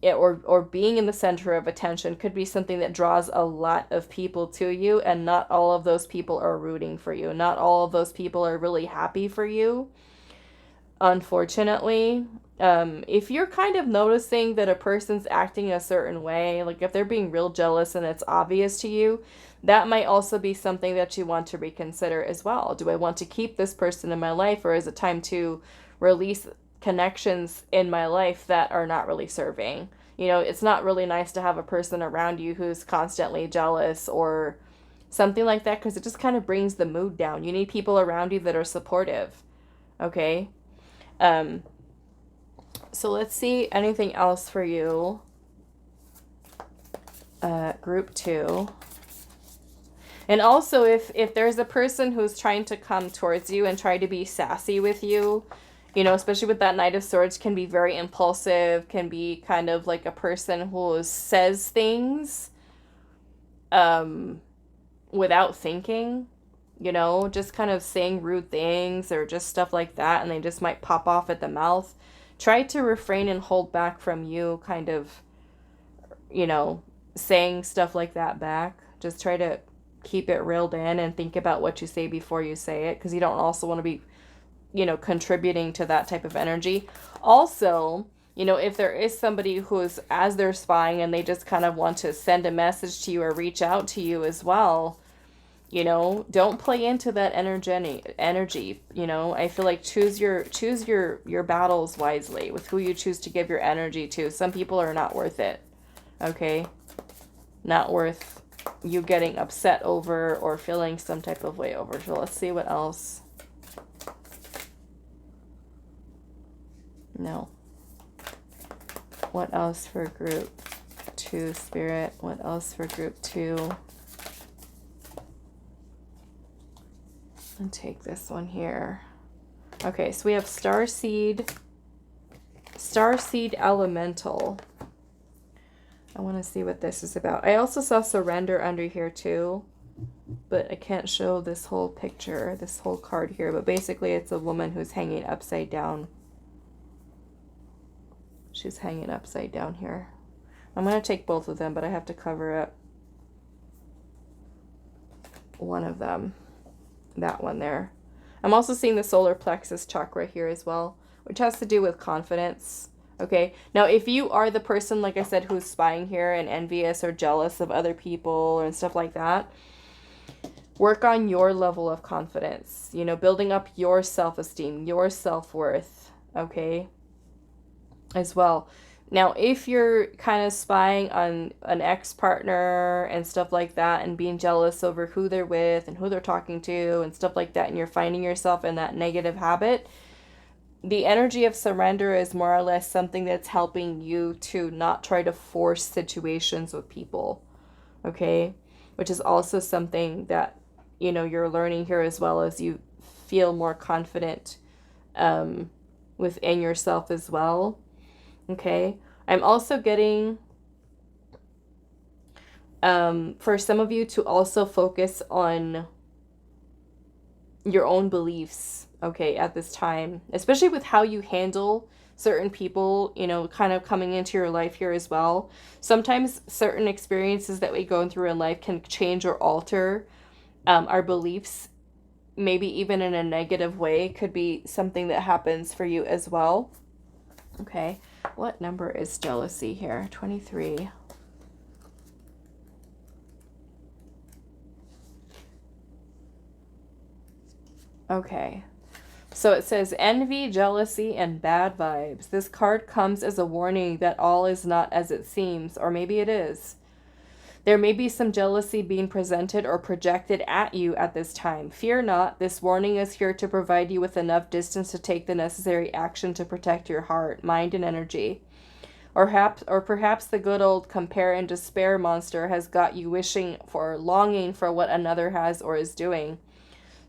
or being in the center of attention, could be something that draws a lot of people to you, and not all of those people are rooting for you. Not all of those people are really happy for you, unfortunately. If you're kind of noticing that a person's acting a certain way, like if they're being real jealous and it's obvious to you, that might also be something that you want to reconsider as well. Do I want to keep this person in my life, or is it time to release connections in my life that are not really serving? You know, it's not really nice to have a person around you who's constantly jealous or something like that, because it just kind of brings the mood down. You need people around you that are supportive, okay? So let's see anything else for you. Group 2. And also, if there's a person who's trying to come towards you and try to be sassy with you, you know, especially with that Knight of Swords, can be very impulsive, can be kind of like a person who says things without thinking, you know, just kind of saying rude things or just stuff like that, and they just might pop off at the mouth. Try to refrain and hold back from you kind of, you know, saying stuff like that back. Just try to keep it reeled in and think about what you say before you say it, because you don't also want to be, you know, contributing to that type of energy. Also, you know, if there is somebody who's, as they're spying, and they just kind of want to send a message to you or reach out to you as well, you know, don't play into that energy. You know, I feel like choose your battles wisely with who you choose to give your energy to. Some people are not worth it, okay? Not worth you getting upset over or feeling some type of way over. So let's see what else. No. What else for group 2, Spirit? What else for group 2? And take this one here. Okay, so we have Starseed Elemental. I want to see what this is about. I also saw Surrender under here too, but I can't show this whole picture, this whole card here. But basically it's a woman who's hanging upside down. She's hanging upside down here. I'm going to take both of them, but I have to cover up one of them. That one there. I'm also seeing the solar plexus chakra here as well, which has to do with confidence. Okay, now if you are the person, like I said, who's spying here and envious or jealous of other people and stuff like that, work on your level of confidence, you know, building up your self-esteem, your self-worth, okay, as well. Now, if you're kind of spying on an ex-partner and stuff like that and being jealous over who they're with and who they're talking to and stuff like that, and you're finding yourself in that negative habit, the energy of surrender is more or less something that's helping you to not try to force situations with people, okay? Which is also something that, you know, you're learning here, as well as you feel more confident within yourself as well. Okay, I'm also getting, for some of you to also focus on your own beliefs, okay, at this time, especially with how you handle certain people, you know, kind of coming into your life here as well. Sometimes certain experiences that we go through in life can change or alter our beliefs, maybe even in a negative way. Could be something that happens for you as well. Okay, what number is jealousy here? 23. Okay, So it says envy, jealousy, and bad vibes. This card comes as a warning that all is not as it seems, or maybe it is. There may be some jealousy being presented or projected at you at this time. Fear not, this warning is here to provide you with enough distance to take the necessary action to protect your heart, mind, and energy. Or perhaps the good old compare and despair monster has got you wishing for, longing for what another has or is doing.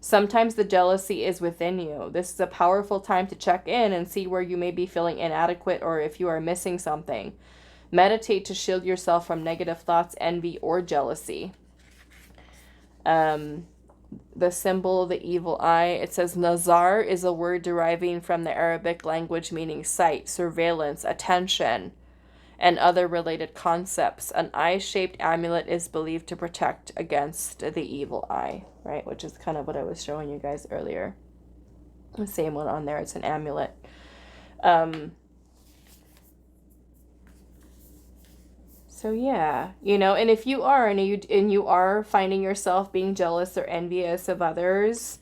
Sometimes the jealousy is within you. This is a powerful time to check in and see where you may be feeling inadequate or if you are missing something. Meditate to shield yourself from negative thoughts, envy, or jealousy. The symbol, the evil eye, it says nazar is a word deriving from the Arabic language meaning sight, surveillance, attention, and other related concepts. An eye-shaped amulet is believed to protect against the evil eye, right? Which is kind of what I was showing you guys earlier. The same one on there, it's an amulet. So yeah, you know, and if you are, and you are finding yourself being jealous or envious of others,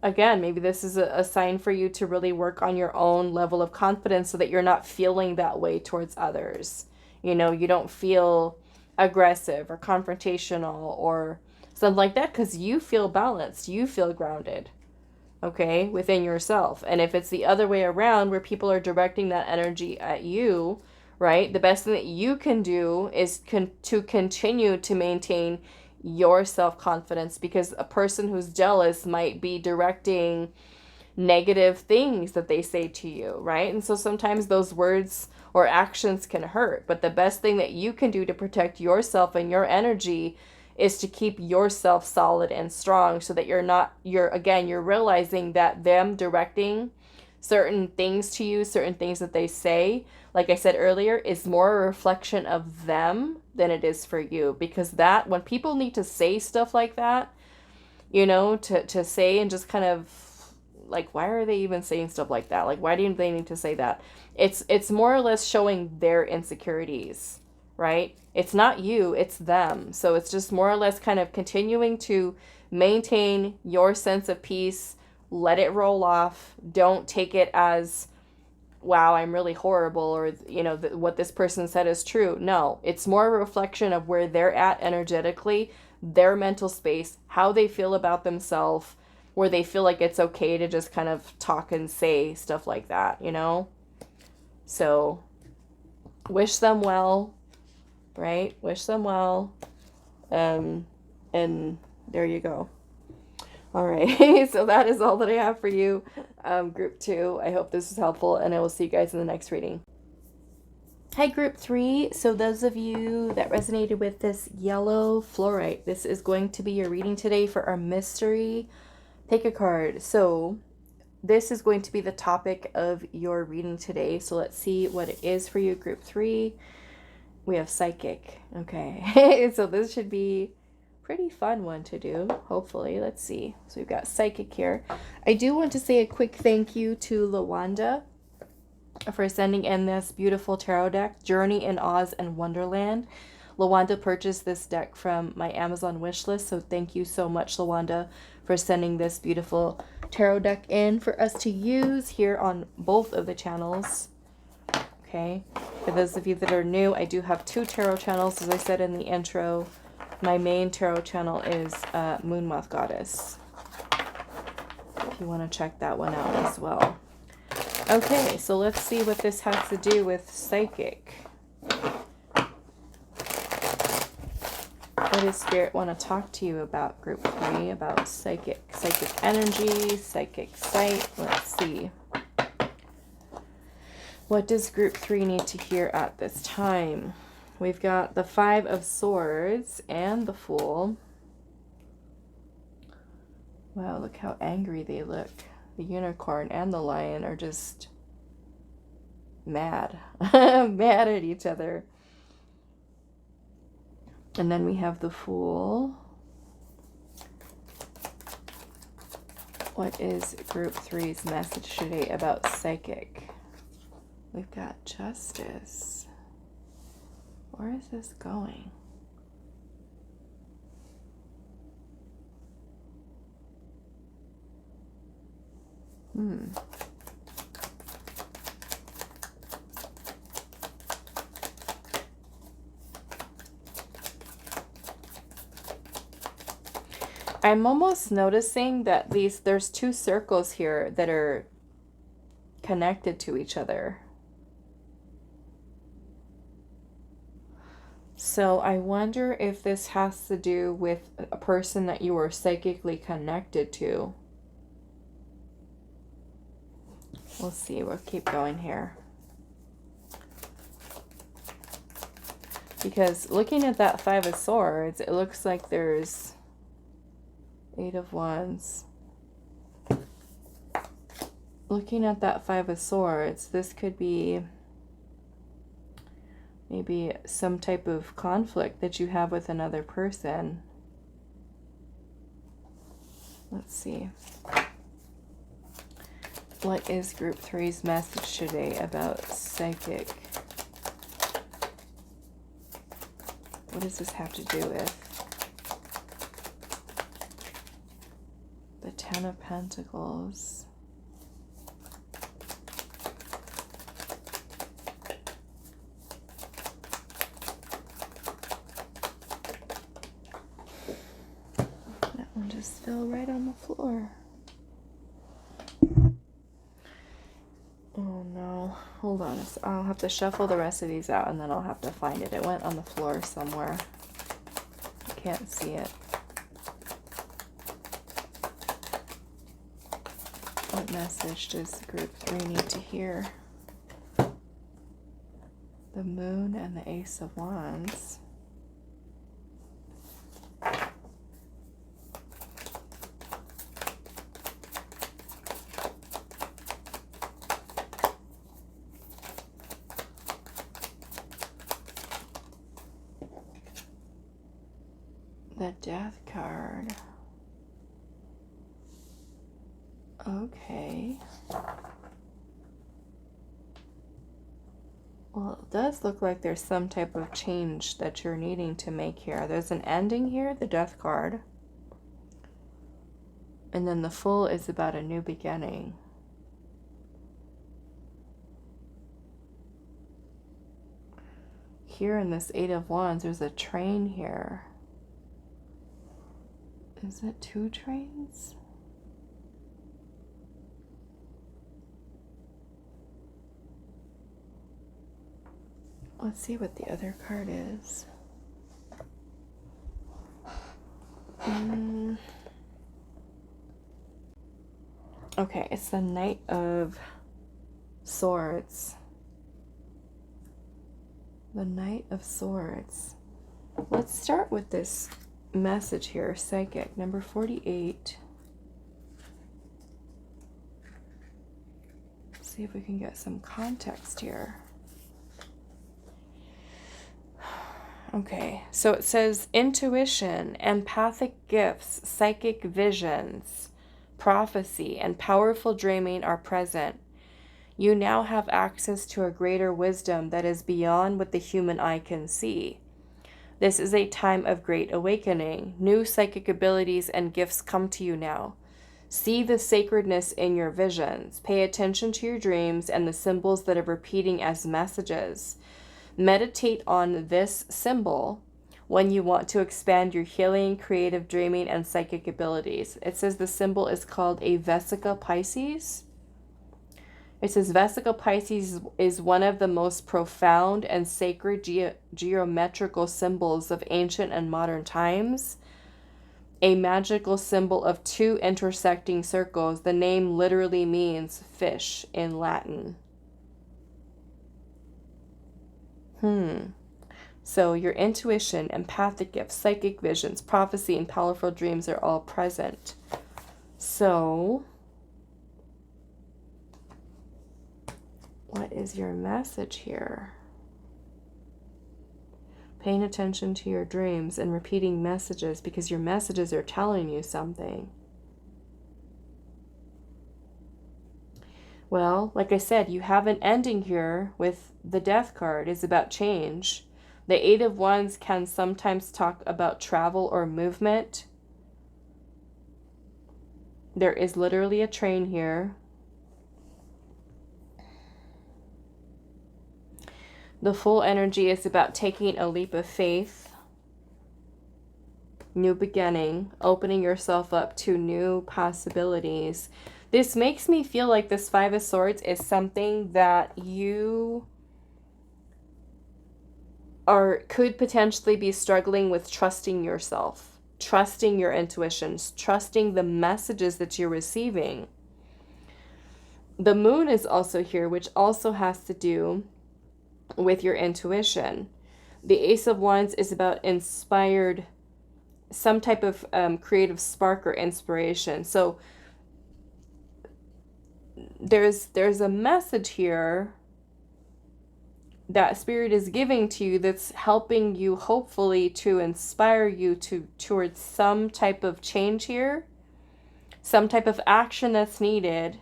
again, maybe this is a sign for you to really work on your own level of confidence so that you're not feeling that way towards others. You know, you don't feel aggressive or confrontational or something like that because you feel balanced, you feel grounded, okay, within yourself. And if it's the other way around where people are directing that energy at you, right, the best thing that you can do is to continue to maintain your self-confidence, because a person who's jealous might be directing negative things that they say to you, right? And so sometimes those words or actions can hurt, but the best thing that you can do to protect yourself and your energy is to keep yourself solid and strong so that you're realizing that them directing certain things to you, certain things that they say, like I said earlier, is more a reflection of them than it is for you. Because that, when people need to say stuff like that, you know, to say and just kind of like, why are they even saying stuff like that? Like, why do they need to say that? It's more or less showing their insecurities, right? It's not you, it's them. So it's just more or less kind of continuing to maintain your sense of peace. Let it roll off. Don't take it as, wow, I'm really horrible, or, you know, what this person said is true. No, it's more a reflection of where they're at energetically, their mental space, how they feel about themselves, where they feel like it's okay to just kind of talk and say stuff like that, you know? So wish them well, right? Wish them well. And there you go. All right, so that is all that I have for you, Group 2. I hope this was helpful, and I will see you guys in the next reading. Hi, Group 3. So those of you that resonated with this yellow fluorite, this is going to be your reading today for our mystery. Pick a card. So this is going to be the topic of your reading today. So let's see what it is for you, Group 3. We have psychic. Okay, so this should be pretty fun one to do, hopefully. Let's see. So we've got psychic here. I do want to say a quick thank you to Lawanda for sending in this beautiful tarot deck, Journey in Oz and Wonderland. Lawanda purchased this deck from my Amazon wishlist, so thank you so much, Lawanda, for sending this beautiful tarot deck in for us to use here on both of the channels. Okay, for those of you that are new, I do have 2 tarot channels, as I said in the intro. My main tarot channel is Moon Moth Goddess, if you want to check that one out as well. Okay, so let's see what this has to do with psychic. What does Spirit want to talk to you about, Group 3, about psychic energy, psychic sight? Let's see. What does Group 3 need to hear at this time? We've got the 5 of Swords and the Fool. Wow, look how angry they look. The Unicorn and the Lion are just mad. Mad at each other. And then we have the Fool. What is Group 3's message today about psychic? We've got Justice. Where is this going? I'm almost noticing that there's two circles here that are connected to each other. So I wonder if this has to do with a person that you were psychically connected to. We'll see. We'll keep going here. Because looking at that Five of Swords, it looks like there's Eight of Wands. Looking at that Five of Swords, this could be maybe some type of conflict that you have with another person. Let's see. What is Group 3's message today about psychic? What does this have to do with? The Ten of Pentacles. That one just fell right on the floor. Oh no. Hold on. I'll have to shuffle the rest of these out and then I'll have to find it. It went on the floor somewhere. I can't see it. What message does Group 3 need to hear? The Moon and the Ace of Wands. The Death card. Okay. Well, it does look like there's some type of change that you're needing to make here. There's an ending here, the Death card. And then the Fool is about a new beginning. Here in this Eight of Wands, there's a train here. Is it two trains? Let's see what the other card is. Okay, it's the Knight of Swords. The Knight of Swords. Let's start with this message here, Psychic, number 48. Let's see if we can get some context here. Okay, so it says intuition, empathic gifts, psychic visions, prophecy, and powerful dreaming are present. You now have access to a greater wisdom that is beyond what the human eye can see. This is a time of great awakening. New psychic abilities and gifts come to you now. See the sacredness in your visions. Pay attention to your dreams and the symbols that are repeating as messages. Meditate on this symbol when you want to expand your healing, creative dreaming, and psychic abilities. It says the symbol is called a Vesica Pisces. It says Vesica Pisces is one of the most profound and sacred geometrical symbols of ancient and modern times. A magical symbol of two intersecting circles. The name literally means fish in Latin. So your intuition, empathic gifts, psychic visions, prophecy, and powerful dreams are all present. So what is your message here? Paying attention to your dreams and repeating messages because your messages are telling you something. Well, like I said, you have an ending here with the Death card. It's about change. The Eight of Wands can sometimes talk about travel or movement. There is literally a train here. The Fool energy is about taking a leap of faith, new beginning, opening yourself up to new possibilities. This makes me feel like this Five of Swords is something that you could potentially be struggling with, trusting yourself, trusting your intuitions, trusting the messages that you're receiving. The Moon is also here, which also has to do with your intuition. The Ace of Wands is about inspired, some type of creative spark or inspiration. So there's a message here that Spirit is giving to you that's helping you, hopefully, to inspire you towards some type of change here, some type of action that's needed.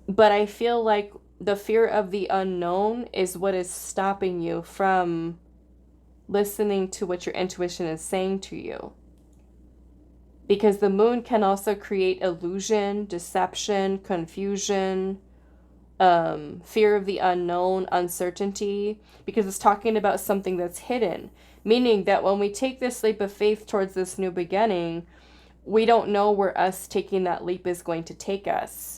But I feel like the fear of the unknown is what is stopping you from listening to what your intuition is saying to you. Because the Moon can also create illusion, deception, confusion, fear of the unknown, uncertainty, because it's talking about something that's hidden. Meaning that when we take this leap of faith towards this new beginning, we don't know where us taking that leap is going to take us.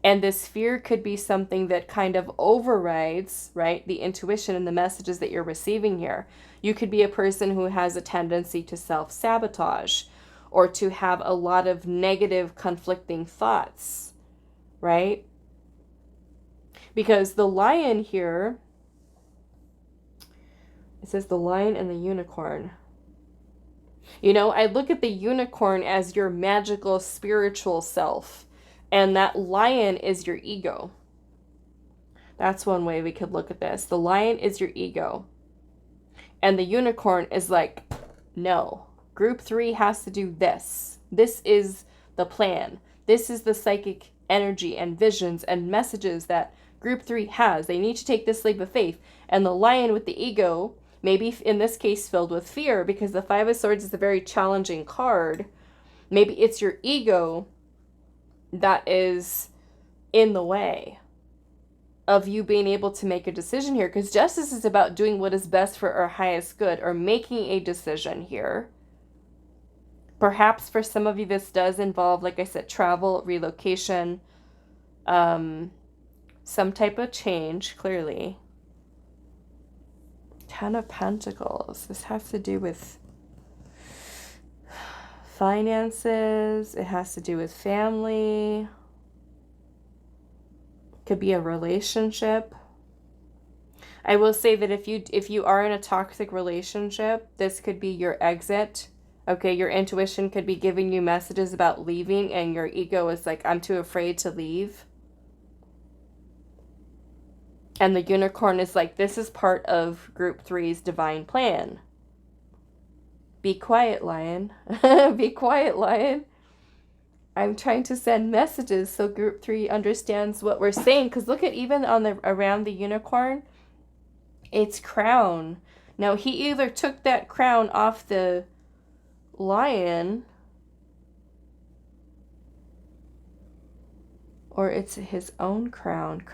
And this fear could be something that kind of overrides, right, the intuition and the messages that you're receiving here. You could be a person who has a tendency to self-sabotage or to have a lot of negative conflicting thoughts, right? Because the Lion here, it says the Lion and the Unicorn. You know, I look at the unicorn as your magical spiritual self. And that lion is your ego. That's one way we could look at this. The lion is your ego. And the unicorn is like, no. Group 3 has to do this. This is the plan. This is the psychic energy and visions and messages that Group 3 has. They need to take this leap of faith. And the lion with the ego, maybe in this case filled with fear, because the Five of Swords is a very challenging card. Maybe it's your ego that is in the way of you being able to make a decision here. Because justice is about doing what is best for our highest good, or making a decision here. Perhaps for some of you this does involve, like I said, travel, relocation, some type of change, clearly. Ten of Pentacles. This has to do with finances. It has to do with family. Could be a relationship. I will say that if you are in a toxic relationship, this could be your exit. Okay, your intuition could be giving you messages about leaving, and your ego is like, I'm too afraid to leave. And the unicorn is like, this is part of Group 3's divine plan. Be quiet, lion. Be quiet, lion. I'm trying to send messages so Group 3 understands what we're saying. Because look at, even on the around the unicorn, it's crown. Now, he either took that crown off the lion, or it's his own crown.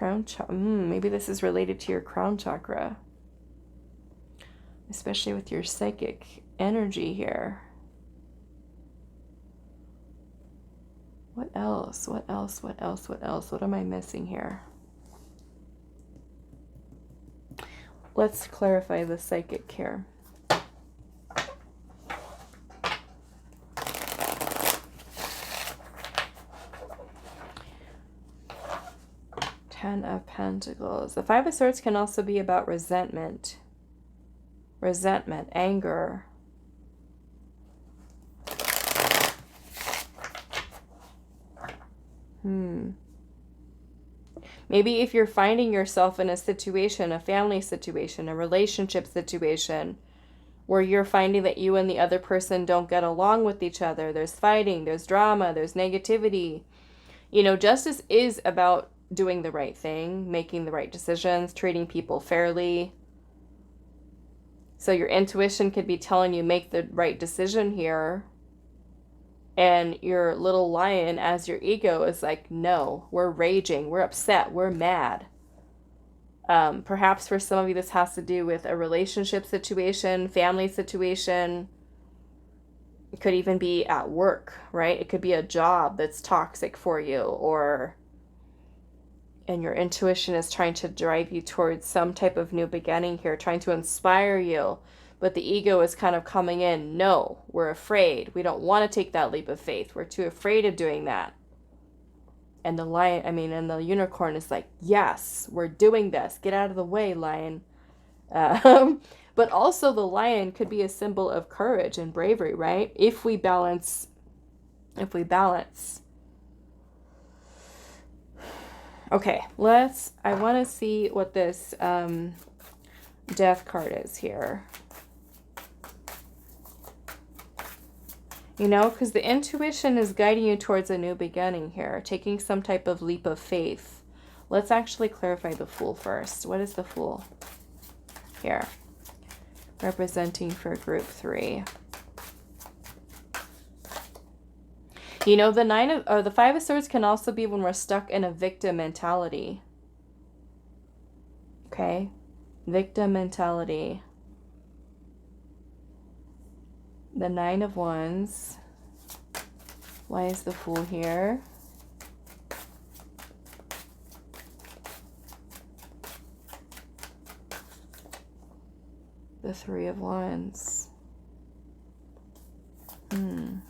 Maybe this is related to your crown chakra, especially with your psychic energy here. What else? What else? What else? What else? What am I missing here? Let's clarify the psychic here. Ten of Pentacles. The Five of Swords can also be about resentment. Resentment, anger. Maybe if you're finding yourself in a situation, a family situation, a relationship situation, where you're finding that you and the other person don't get along with each other, there's fighting, there's drama, there's negativity. You know, justice is about doing the right thing, making the right decisions, treating people fairly. So your intuition could be telling you make the right decision here. And your little lion, as your ego, is like, no, we're raging, we're upset, we're mad. Perhaps for some of you, this has to do with a relationship situation, family situation. It could even be at work, right? It could be a job that's toxic for you, and your intuition is trying to drive you towards some type of new beginning here, trying to inspire you. But the ego is kind of coming in, no, we're afraid. We don't want to take that leap of faith. We're too afraid of doing that. And the lion, and the unicorn is like, yes, we're doing this. Get out of the way, lion. But also the lion could be a symbol of courage and bravery, right? If we balance. Okay, I want to see what this death card is here. You know, because the intuition is guiding you towards a new beginning here, taking some type of leap of faith. Let's actually clarify the Fool first. What is the Fool here? Representing for group 3. You know, the Five of Swords can also be when we're stuck in a victim mentality. Okay? Victim mentality. The Nine of Wands. Why is the Fool here? The Three of Wands. The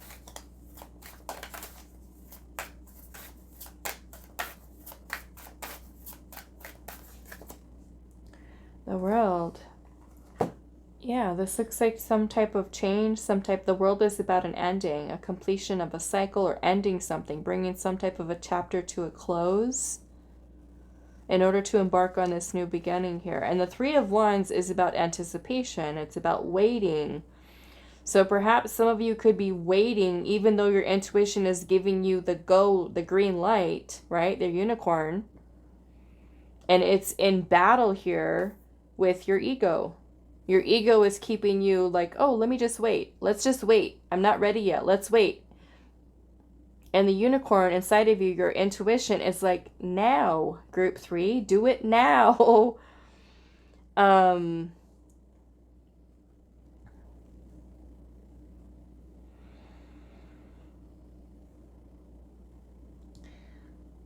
World. Yeah, this looks like some type of change, the world is about an ending, a completion of a cycle, or ending something, bringing some type of a chapter to a close in order to embark on this new beginning here. And the Three of Wands is about anticipation. It's about waiting. So perhaps some of you could be waiting, even though your intuition is giving you the green light, right? The unicorn. And it's in battle here with your ego. Your ego is keeping you like, oh, let me just wait. Let's just wait. I'm not ready yet. Let's wait. And the unicorn inside of you, your intuition, is like, now, group 3, do it now.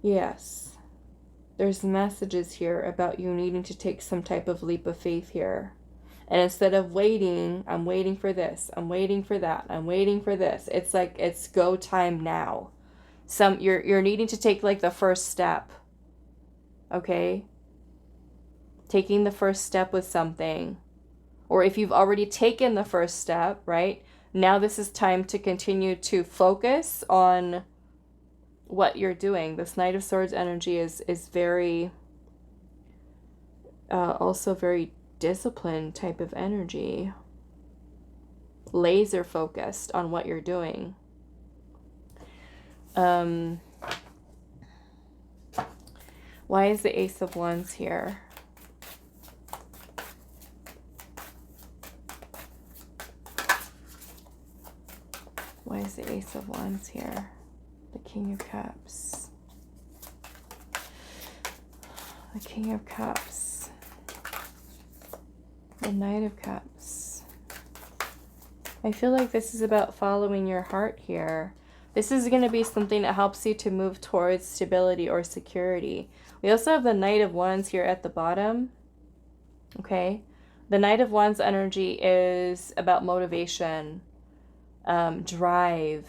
Yes. There's messages here about you needing to take some type of leap of faith here. And instead of waiting, I'm waiting for this, I'm waiting for that, I'm waiting for this. It's like, it's go time now. You're needing to take like the first step. Okay? Taking the first step with something. Or if you've already taken the first step, right? Now this is time to continue to focus on what you're doing. This Knight of Swords energy is very, also very disciplined type of energy. Laser focused on what you're doing. Why is the Ace of Wands here? Why is the Ace of Wands here? The King of Cups. The King of Cups. The Knight of Cups. I feel like this is about following your heart here. This is going to be something that helps you to move towards stability or security. We also have the Knight of Wands here at the bottom. Okay. The Knight of Wands energy is about motivation, drive.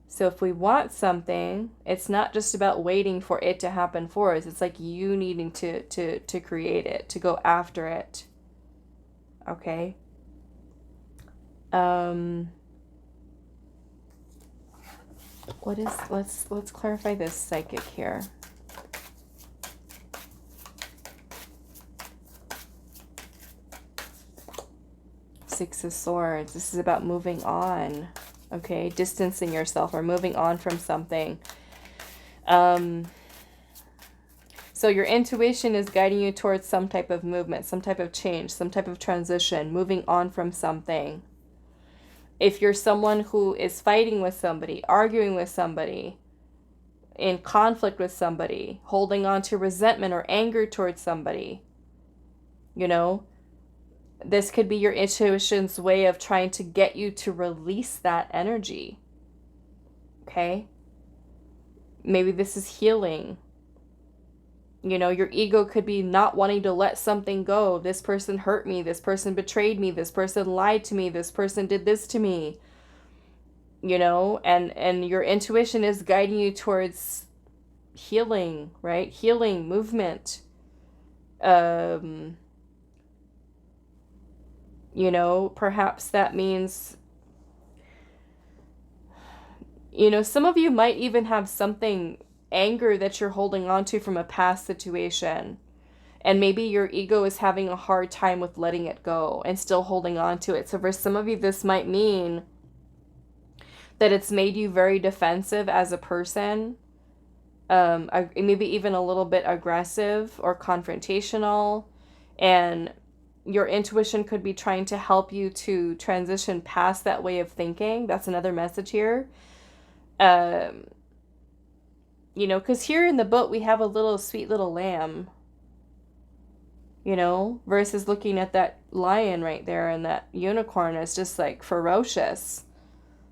So if we want something, it's not just about waiting for it to happen for us. It's like you needing to create it, to go after it. Okay? Let's clarify this psychic here. Six of Swords. This is about moving on. Okay, distancing yourself or moving on from something. So your intuition is guiding you towards some type of movement, some type of change, some type of transition, moving on from something. If you're someone who is fighting with somebody, arguing with somebody, in conflict with somebody, holding on to resentment or anger towards somebody, you know, this could be your intuition's way of trying to get you to release that energy. Okay? Maybe this is healing. You know, your ego could be not wanting to let something go. This person hurt me. This person betrayed me. This person lied to me. This person did this to me. You know, and your intuition is guiding you towards healing, right? Healing, movement. You know, perhaps that means, you know, some of you might even have something, anger that you're holding on to from a past situation. And maybe your ego is having a hard time with letting it go and still holding on to it. So for some of you, this might mean that it's made you very defensive as a person, maybe even a little bit aggressive or confrontational, and your intuition could be trying to help you to transition past that way of thinking. That's another message here. You know, because here in the book we have a little sweet little lamb, you know, versus looking at that lion right there and that unicorn is just like ferocious.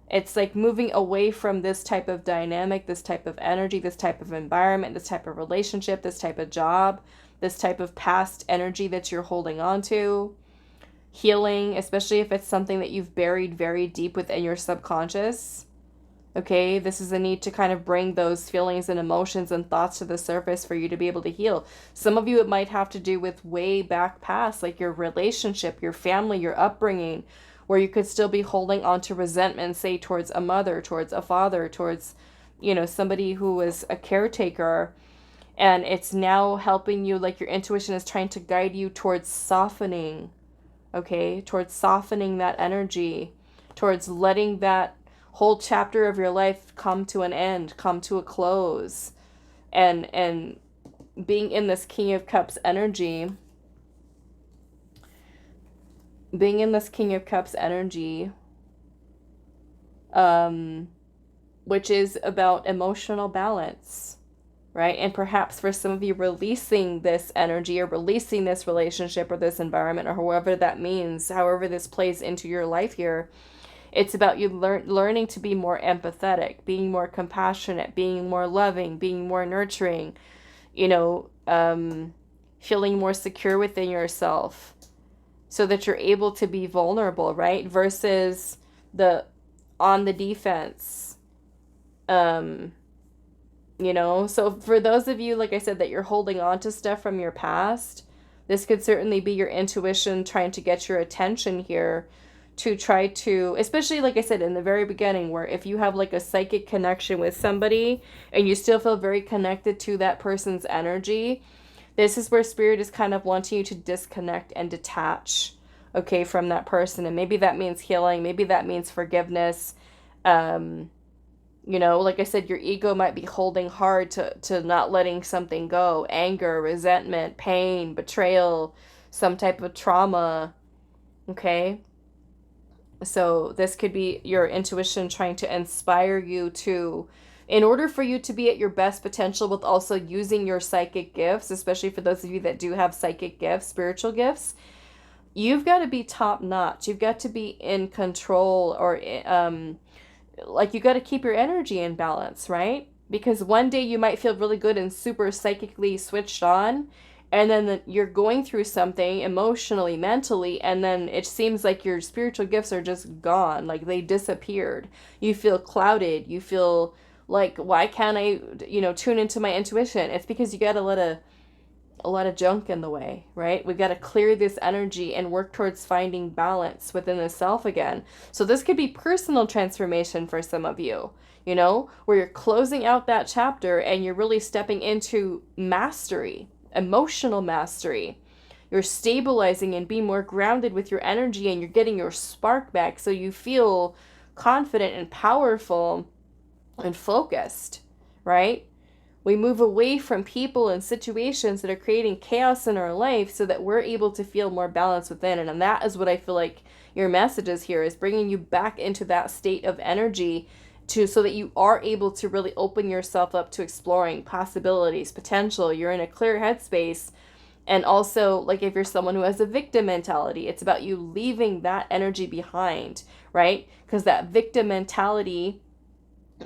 It's like moving away from this type of dynamic, this type of energy, this type of environment, this type of relationship, this type of job, this type of past energy that you're holding on to. Healing, especially if it's something that you've buried very deep within your subconscious. Okay, this is a need to kind of bring those feelings and emotions and thoughts to the surface for you to be able to heal. Some of you, it might have to do with way back past, like your relationship, your family, your upbringing, where you could still be holding on to resentment, say, towards a mother, towards a father, towards, you know, somebody who was a caretaker. And it's now helping you, like your intuition is trying to guide you towards softening, okay? Towards softening that energy, towards letting that whole chapter of your life come to an end, come to a close. And being in this King of Cups energy, which is about emotional balance, right? And perhaps for some of you, releasing this energy or releasing this relationship or this environment or however that means, however this plays into your life here, it's about you learning to be more empathetic, being more compassionate, being more loving, being more nurturing, you know, feeling more secure within yourself so that you're able to be vulnerable, right? Versus on the defense. You know, so for those of you, like I said, that you're holding on to stuff from your past, this could certainly be your intuition trying to get your attention here to try to, especially like I said in the very beginning, where if you have like a psychic connection with somebody and you still feel very connected to that person's energy, this is where Spirit is kind of wanting you to disconnect and detach, okay, from that person. And maybe that means healing. Maybe that means forgiveness. You know, like I said, your ego might be holding hard to not letting something go. Anger, resentment, pain, betrayal, some type of trauma, okay? So this could be your intuition trying to inspire you to, in order for you to be at your best potential with also using your psychic gifts, especially for those of you that do have psychic gifts, spiritual gifts, you've got to be top notch. You've got to be in control, or like you got to keep your energy in balance, right? Because one day you might feel really good and super psychically switched on, and then you're going through something emotionally, mentally, and then it seems like your spiritual gifts are just gone, like they disappeared. You feel clouded. You feel like, why can't I, you know, tune into my intuition? It's because you got to let a lot of junk in the way, right? We've got to clear this energy and work towards finding balance within the self again. So this could be personal transformation for some of you, you know, where you're closing out that chapter and you're really stepping into mastery, emotional mastery. You're stabilizing and being more grounded with your energy, and you're getting your spark back so you feel confident and powerful and focused, right? We move away from people and situations that are creating chaos in our life so that we're able to feel more balance within. And that is what I feel like your message is here, is bringing you back into that state of energy so that you are able to really open yourself up to exploring possibilities, potential. You're in a clear headspace. And also, like, if you're someone who has a victim mentality, it's about you leaving that energy behind, right? Because that victim mentality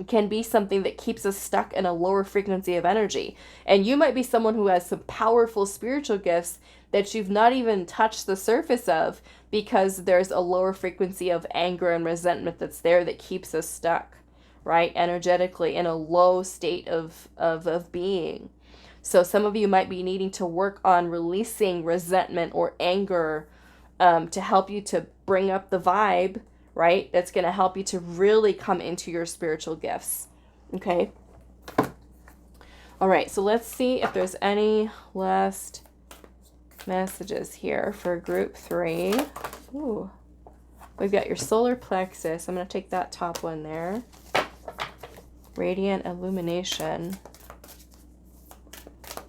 can be something that keeps us stuck in a lower frequency of energy. And you might be someone who has some powerful spiritual gifts that you've not even touched the surface of, because there's a lower frequency of anger and resentment that's there that keeps us stuck, right? Energetically in a low state of being. So some of you might be needing to work on releasing resentment or anger to help you to bring up the vibe, right? That's going to help you to really come into your spiritual gifts. Okay. All right. So let's see if there's any last messages here for group 3. Ooh. We've got your solar plexus. I'm going to take that top one there. Radiant illumination.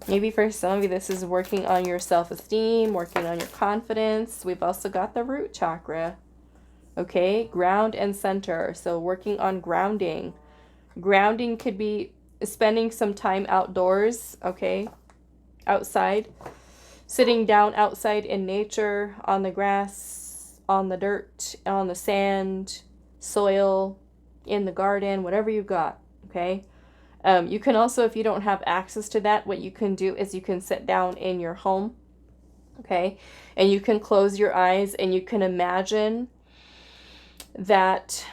Maybe for some of you, this is working on your self-esteem, working on your confidence. We've also got the root chakra. Okay, ground and center. So working on grounding. Grounding could be spending some time outdoors, okay, outside. Sitting down outside in nature, on the grass, on the dirt, on the sand, soil, in the garden, whatever you've got, okay? You can also, if you don't have access to that, what you can do is you can sit down in your home, okay? And you can close your eyes and you can imagine that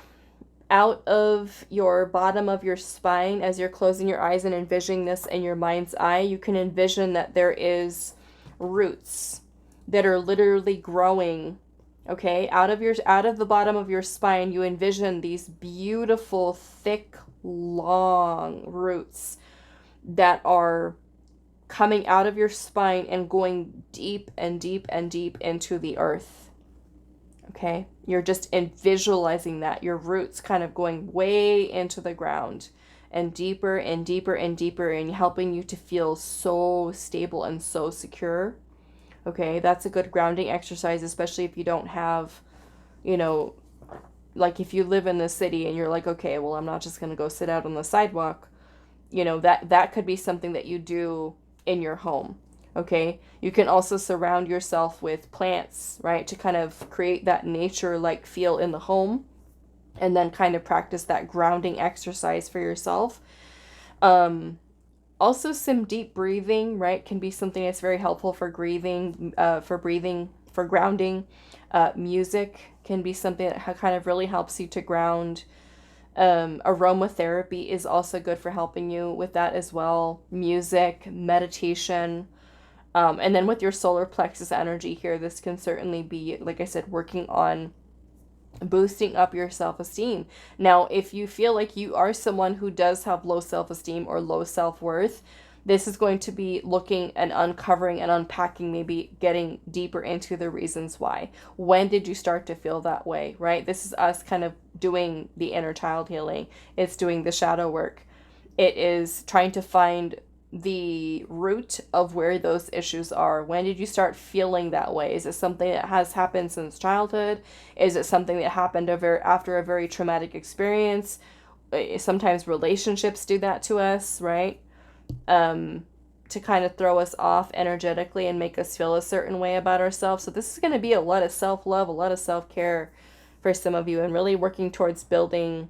out of your bottom of your spine, as you're closing your eyes and envisioning this in your mind's eye, you can envision that there is roots that are literally growing, okay? Out of the bottom of your spine, you envision these beautiful, thick, long roots that are coming out of your spine and going deep and deep and deep into the earth. Okay? You're just visualizing that. Your roots kind of going way into the ground and deeper and deeper and deeper, and helping you to feel so stable and so secure. Okay? That's a good grounding exercise, especially if you don't have, like if you live in the city and you're like, okay, well, I'm not just going to go sit out on the sidewalk. That could be something that you do in your home. Okay. You can also surround yourself with plants, right? To kind of create that nature-like feel in the home, and then kind of practice that grounding exercise for yourself. Also some deep breathing, right? Can be something that's very helpful for breathing, for grounding. Music can be something that kind of really helps you to ground. Aromatherapy is also good for helping you with that as well. Music, meditation. And then with your solar plexus energy here, this can certainly be, like I said, working on boosting up your self-esteem. Now, if you feel like you are someone who does have low self-esteem or low self-worth, this is going to be looking and uncovering and unpacking, maybe getting deeper into the reasons why. When did you start to feel that way, right? This is us kind of doing the inner child healing. It's doing the shadow work. It is trying to find the root of where those issues are. When did you start feeling that way? Is it something that has happened since childhood? Is it something that happened after a very traumatic experience? Sometimes relationships do that to us, right? To kind of throw us off energetically and make us feel a certain way about ourselves. So this is going to be a lot of self-love, a lot of self-care for some of you, and really working towards building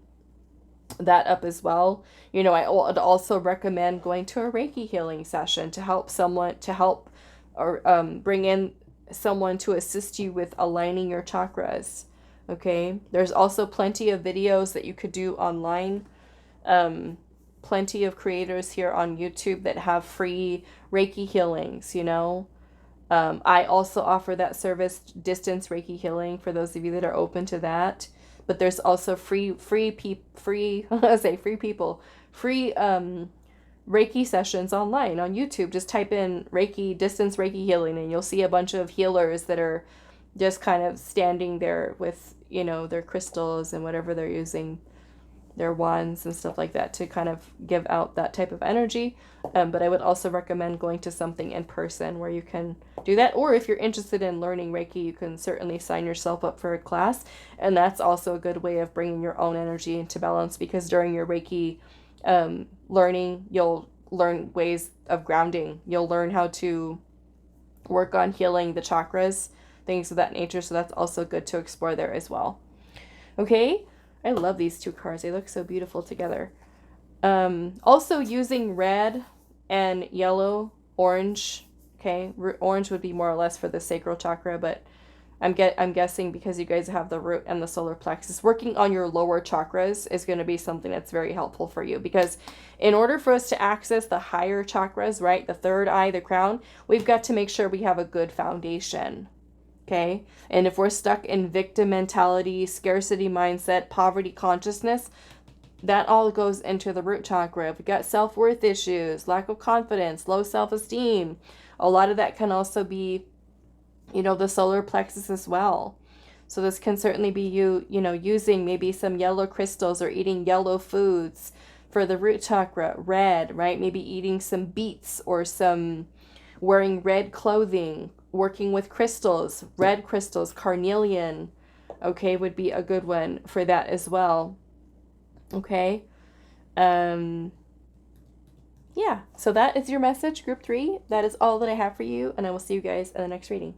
that up as well. I would also recommend going to a Reiki healing session to help bring in someone to assist you with aligning your chakras. Okay. There's also plenty of videos that you could do online. Plenty of creators here on YouTube that have free Reiki healings, I also offer that service, distance Reiki healing, for those of you that are open to that. But there's also free Reiki sessions online on YouTube. Just type in Reiki, distance Reiki healing, and you'll see a bunch of healers that are just kind of standing there with, their crystals and whatever they're using. their wands and stuff like that to kind of give out that type of energy. But I would also recommend going to something in person where you can do that. Or if you're interested in learning Reiki, you can certainly sign yourself up for a class. And that's also a good way of bringing your own energy into balance, because during your Reiki learning, you'll learn ways of grounding. You'll learn how to work on healing the chakras, things of that nature. So that's also good to explore there as well. Okay, I love these two cards. They look so beautiful together. Also using red and yellow, orange. Okay, orange would be more or less for the sacral chakra, but I'm guessing because you guys have the root and the solar plexus, working on your lower chakras is going to be something that's very helpful for you, because in order for us to access the higher chakras, right, the third eye, the crown, we've got to make sure we have a good foundation. Okay, and if we're stuck in victim mentality, scarcity mindset, poverty consciousness, that all goes into the root chakra. If we got self-worth issues, lack of confidence, low self-esteem, a lot of that can also be, you know, the solar plexus as well. So this can certainly be you know, using maybe some yellow crystals or eating yellow foods for the root chakra. Red, right? Maybe eating some beets or some wearing red clothing, working with crystals, red crystals, carnelian, okay, would be a good one for that as well. Okay. Yeah, so that is your message, group 3. That is all that I have for you, and I will see you guys in the next reading.